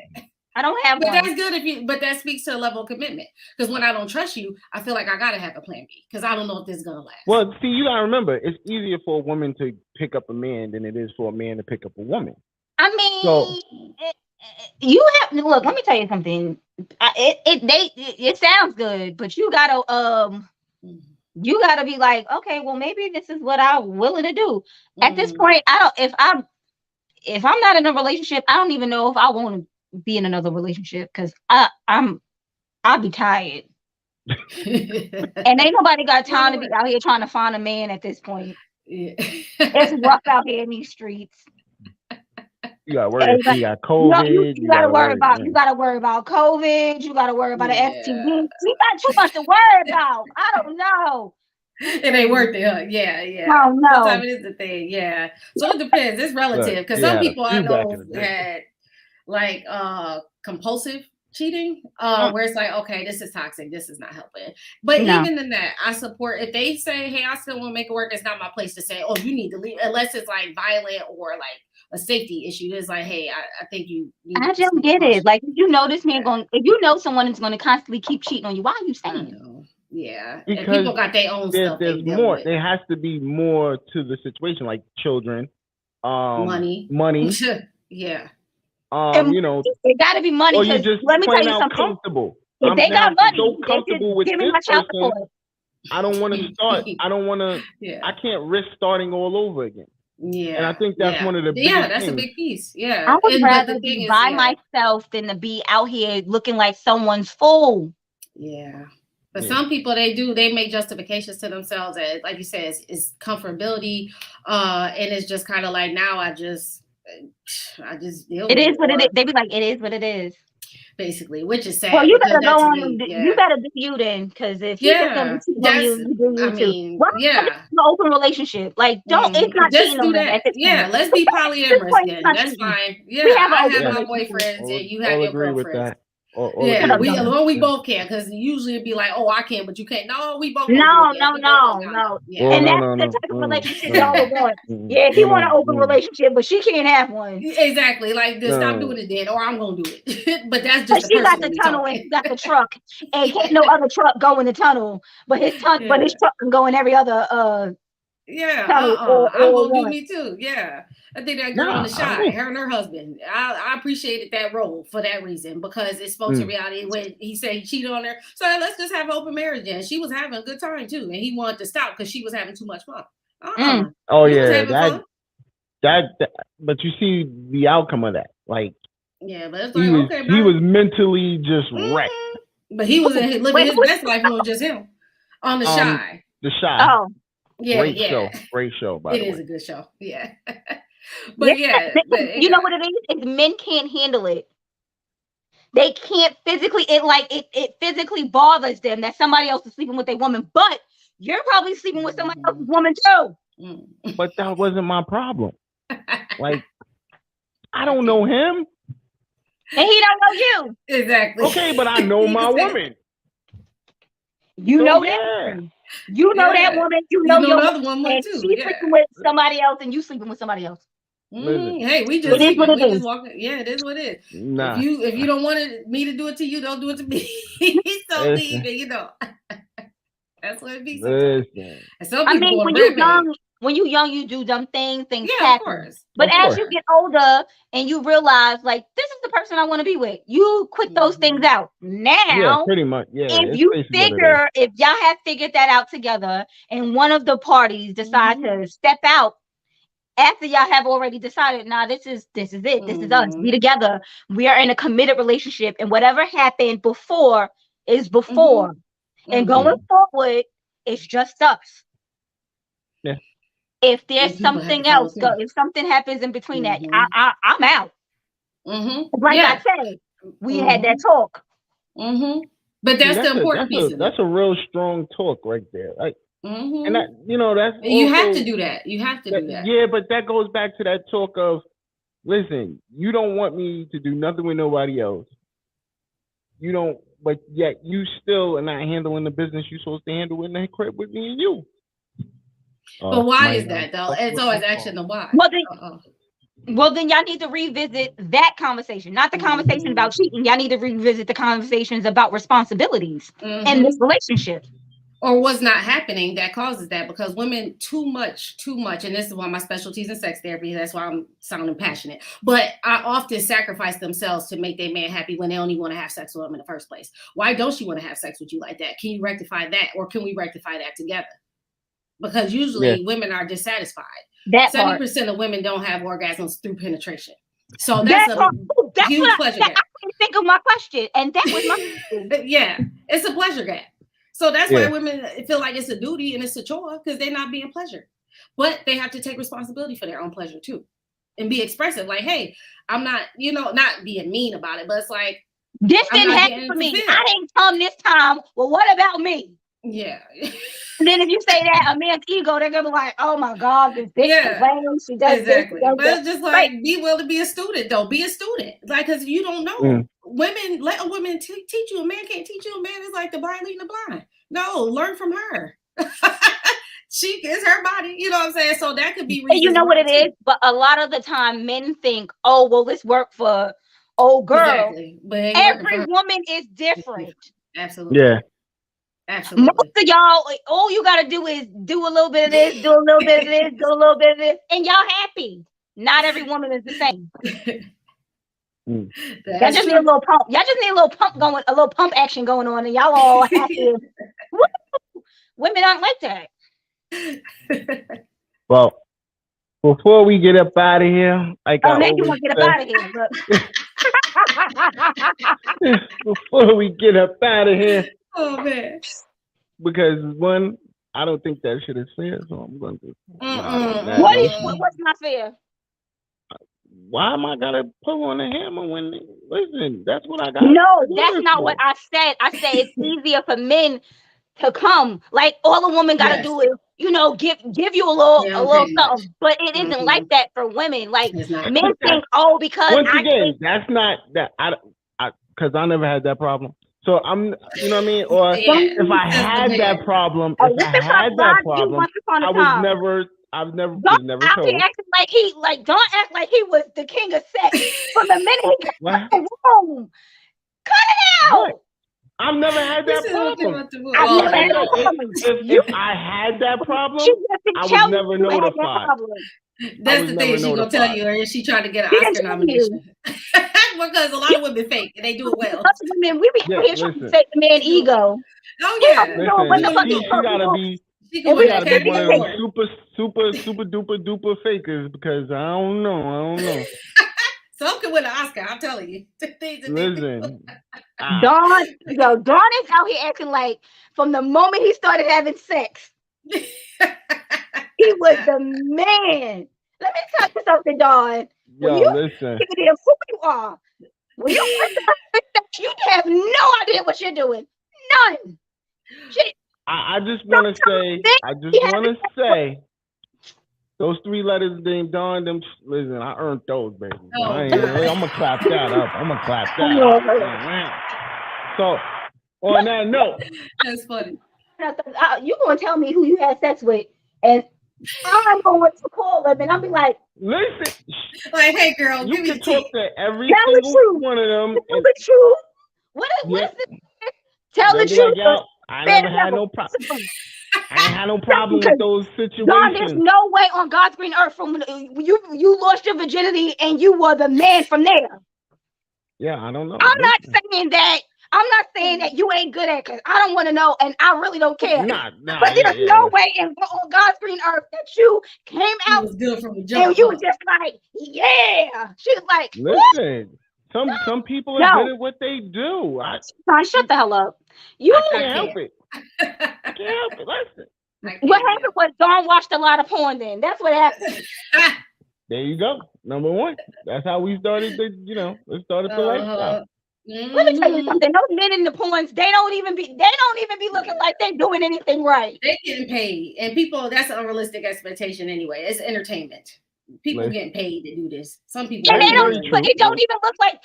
I don't have one. But that's good but that speaks to a level of commitment. Because when I don't trust you, I feel like I gotta have a plan B. Because I don't know if this is gonna last. Well, see, you gotta remember, it's easier for a woman to pick up a man than it is for a man to pick up a woman. I mean, you have look. Let me tell you something. It sounds good, but you gotta be like, okay, well, maybe this is what I'm willing to do. At this point, if I'm not in a relationship, I don't even know if I want to be in another relationship, because I'll be tired. And ain't nobody got time to be out here trying to find a man at this point. It's rough out here in these streets. You gotta worry. You got COVID. You gotta worry about. You gotta worry about COVID. You gotta worry about the STD. We got too much to worry about. I don't know. It ain't worth it, huh? Yeah. Oh no. Sometimes it is the thing. Yeah. So it depends. It's relative, because some people I know had like compulsive cheating, where it's like, okay, this is toxic, this is not helping. But even in that, I support if they say, hey, I still want to make it work. It's not my place to say, oh, you need to leave, unless it's like violent or like a safety issue. It's like, hey, I think you need I don't get it. Like, if you know this man if you know someone is going to constantly keep cheating on you, why are you saying? Yeah, because and people got their own stuff. There's more. There has to be more to the situation, like children, money. Yeah. It got to be money. Or you just let me tell you something. Comfortable. If they got money, so comfortable with give me this my child person, support. I don't want to start. I don't want to. I can't risk starting all over again. Yeah, and I think that's one of the biggest that's things. A big piece. Yeah, I would rather be by myself than to be out here looking like someone's fool. Yeah. But some people, they make justifications to themselves, as, like you said, it's comfortability, and it's just kind of like, now I just deal with it. It is what it is. They be like, it is what it is. Basically, which is sad. Well, you better go on. You better do you then, because if he's gonna be cheating on you do you too. An open relationship, like don't. It's not just cheating do on that. Let's be polyamorous then. That's fine. Yeah, I have my boyfriends and you have your girlfriends. We both can, because usually it'd be like, oh, I can, but you can't. No, we both. No. And that's the type of relationship y'all want. Yeah, if you want an open relationship, but she can't have one. Exactly. Like, just stop doing it then, or I'm gonna do it. But that's just. She got the tunnel and got the truck, and can't no other truck go in the tunnel. But his truck can go in every other. I'm gonna do me too. Yeah, I think that girl in the shot, her and her husband. I appreciated that role for that reason, because it spoke to reality when he said he cheated on her. So let's just have an open marriage. And she was having a good time too, and he wanted to stop because she was having too much fun. Oh yeah, that. But you see the outcome of that, like. Yeah, but it's like he was mentally just wrecked. But he was living his best life. It was just him on The Shy. The Shy. Oh. Yeah, great show. By the way, it is a good show. Yeah, but you know what it is? Is men can't handle it. They can't physically. It physically bothers them that somebody else is sleeping with a woman, but you're probably sleeping with somebody else's woman too. But that wasn't my problem. Like, I don't know him, and he don't know you. Exactly. Okay, but I know my woman. You know that. You know that woman. You know your other woman too. She's sleeping with somebody else, and you sleeping with somebody else. Hey, we just. It is what it is. It is what it is. Nah. If you don't want me to do it to you, don't do it to me. So leave it. That's what it be. And some people when you're young, when you're young, you do dumb things Yeah, happen. of course. But as you get older and you realize, like, this is the person I want to be with, you quit those things out. Now, pretty much. Yeah, if y'all have figured that out together, and one of the parties decide to step out after y'all have already decided, nah, this is it. This is us. We together. We are in a committed relationship, and whatever happened before is before. And going forward, it's just us. Yeah. If there's something else, if something happens in between that, I'm out. Like I said, we had that talk. But that's the important piece. That's a real strong talk right there. Like, and that, that's you have to do that. You have to do that. Yeah, but that goes back to that talk of, listen, you don't want me to do nothing with nobody else. You don't, but yet you still are not handling the business you're supposed to handle in that crib with me and you. But why is that though? It's always asking the why. Well, then y'all need to revisit that conversation, not the conversation about cheating. Y'all need to revisit the conversations about responsibilities in this relationship. Or what's not happening that causes that, because women too much, and this is why my specialty is in sex therapy. That's why I'm sounding passionate. But I often sacrifice themselves to make their man happy when they don't even want to have sex with them in the first place. Why don't you want to have sex with you like that? Can you rectify that, or can we rectify that together? Because usually women are dissatisfied. 70% of women don't have orgasms through penetration. So that's a huge pleasure gap. I didn't think of my question, and that was my question. Yeah, it's a pleasure gap. So that's why women feel like it's a duty and it's a chore, because they're not being pleasured. But they have to take responsibility for their own pleasure too, and be expressive. Like, hey, I'm not, not being mean about it, but it's like, this didn't happen for me. I didn't come this time. Well, what about me? Yeah. And then if you say that, a man's ego, they're gonna be like, "Oh my God, this bitch she does exactly." This, but it's just like, be willing to be a student, though. Be a student, like, because you don't know. Women, let a woman teach you. A man can't teach you. A man is like the blind leading the blind. No, learn from her. She is her body. You know what I'm saying? So that could be. And you know what it is, but a lot of the time, men think, "Oh, well, this work for old girl." Exactly. But every woman is different. Absolutely. Yeah. Absolutely. Most of y'all, all you gotta do is do a little bit of this, do a little bit of this, do a little bit of this, and y'all happy. Not every woman is the same. Y'all just need a little pump. Y'all just need a little pump going, a little pump action going on, and y'all all happy. Women aren't like that. Well, before we get up out of here, you want to get up out of here. Before we get up out of here. Oh man! Because one, I don't think that shit is fair, so I'm going to. What's not fair? Why am I gonna pull on the hammer when? Listen, that's what I got. No, that's not what I said. I said it's easier for men to come. Like, all a woman gotta do is, give you a little something. But it isn't like that for women. Like, men think, because once again, that's not that. Because I never had that problem. So I'm, you know what I mean? Or if I had that problem, I was never told. Don't act like he was the king of sex from the minute he got in the room. Cut it out. What? I've never had that problem. If I had that problem, I was never notified. That's the thing, she's gonna tell you, or she trying to get an Oscar nomination. Because a lot of women fake and they do it well. Women, we be here trying to fake the man ego. Oh yeah. She gotta be one of those super duper fakers, because I don't know. Some can win an Oscar, I'm telling you. Listen. Dawn is out here acting like from the moment he started having sex, he was the man. Let me tell you something, Dawn. Listen. Who you are. When you have no idea what you're doing. None. I just want to say, those 3 letters named Dawn, listen, I earned those, baby. I'm going to clap that up. So, on that note. That's funny. You're going to tell me who you had sex with, and I'm going to call them, and I'll be like, listen. Like, hey, girl, you can talk to every single one of them. Tell the truth. What is this? Tell the truth. I never had no problem. I ain't had no problem with those situations. Don, there's no way on God's green earth from you lost your virginity and you were the man from there. Yeah, I don't know. I'm not saying that you ain't good at it, because I don't want to know, and I really don't care. But there's no way on God's green earth that you came out was good from the jump, and you were just like, yeah. She was like, listen, some people are good at what they do. Son, shut the hell up. I can't help it. I can't help it. Listen. What happened was Dawn watched a lot of porn then. That's what happened. There you go. Number one. That's how we started the lifestyle. Let me tell you something. Those men in the porns, they don't even be looking like they're doing anything right. They getting paid. And people, that's an unrealistic expectation anyway. It's entertainment. People getting paid to do this. Some people and it don't even look like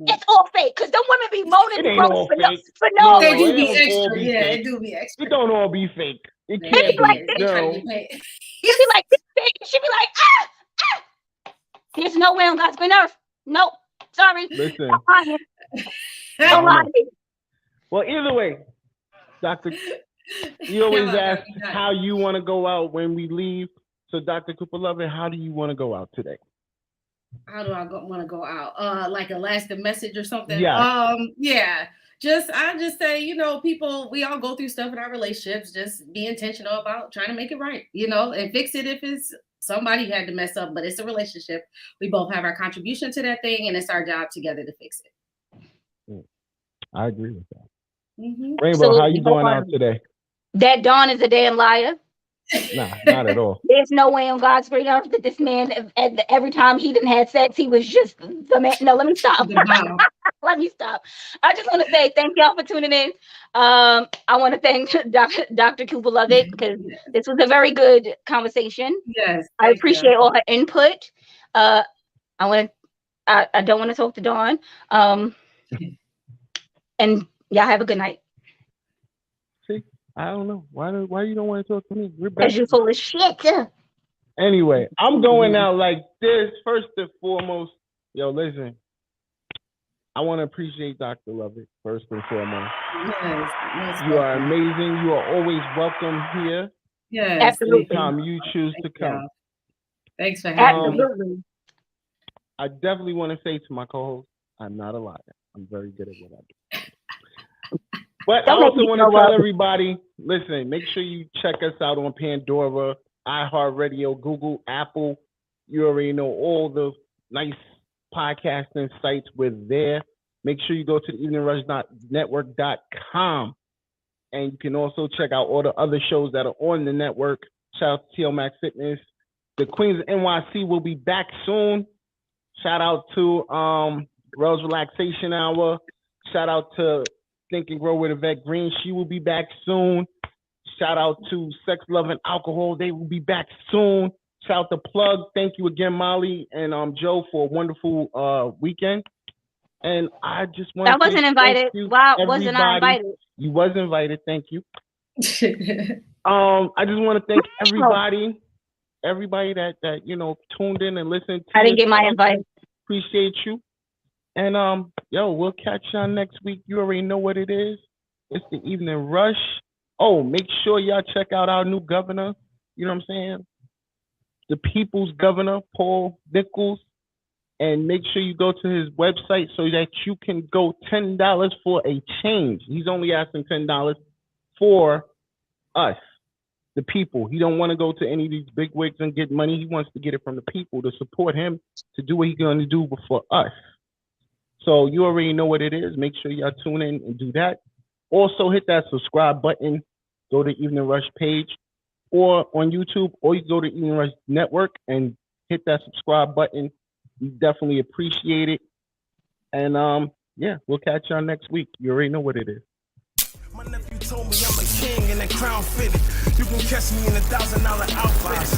it's all fake, because them women be moaning for no they do be extra. It do be extra. It don't all be fake. It can't be like this. You be like this fake. She be like, There's no way on God's green earth. Nope. Sorry. Listen. Don't lie to me. Well, either way, Dr. You always ask how you want to go out when we leave. So, Dr. Cooper Lovett, how do you want to go out today? How do I want to go out? Like a lasting message or something? Yeah. I just say, people, we all go through stuff in our relationships. Just be intentional about trying to make it right, and fix it if it's somebody had to mess up, but it's a relationship. We both have our contribution to that thing, and it's our job together to fix it. I agree with that. Mm-hmm. Rainbow, how you going out today? That Dawn is a damn liar. Nah, not at all. There's no way on God's green earth that this man, every time he didn't have sex, he was just the man. No, let me stop. Let me stop. I just want to say thank y'all for tuning in. I want to thank Dr. Cooper Lovett, because this was a very good conversation. Yes. I appreciate all her input. I don't want to talk to Dawn. And y'all have a good night. I don't know. Why you don't want to talk to me? Because you're full of shit. Anyway, I'm going out like this. First and foremost, listen. I want to appreciate Dr. Lovett, first and foremost. Yes. You are amazing. You are always welcome here. Yes. Absolutely. Anytime you choose to come. Thanks for having me. Absolutely. I definitely want to say to my co-host, I'm not a liar. I'm very good at what I do. But I also want to tell everybody, listen, make sure you check us out on Pandora, iHeartRadio, Google, Apple. You already know all the nice podcasting sites. We're there. Make sure you go to the eveningrush.network.com. And you can also check out all the other shows that are on the network. Shout out to TL Max Fitness. The Queens of NYC will be back soon. Shout out to Rose Relaxation Hour. Shout out to Think and Grow with Yvette Green. She will be back soon. Shout out to Sex, Love, and Alcohol. They will be back soon. Shout out to Plug. Thank you again, Molly and Joe, for a wonderful weekend. And I just want to wasn't invited. Why wasn't I invited? You was invited. Thank you. I just want to thank everybody that tuned in and listened. I didn't get my invite. Appreciate you. And we'll catch y'all next week. You already know what it is. It's the Evening Rush. Oh, make sure y'all check out our new governor. You know what I'm saying? The people's governor, Paul Nichols. And make sure you go to his website so that you can go $10 for a change. He's only asking $10 for us, the people. He don't want to go to any of these big wigs and get money. He wants to get it from the people to support him to do what he's going to do for us. So you already know what it is. Make sure y'all tune in and do that. Also, hit that subscribe button. Go to Evening Rush page or on YouTube, or you go to Evening Rush Network and hit that subscribe button. We definitely appreciate it. And we'll catch y'all next week. You already know what it is. My nephew told me I'm a king and a crown fitted. You can catch me in $1,000 outfit.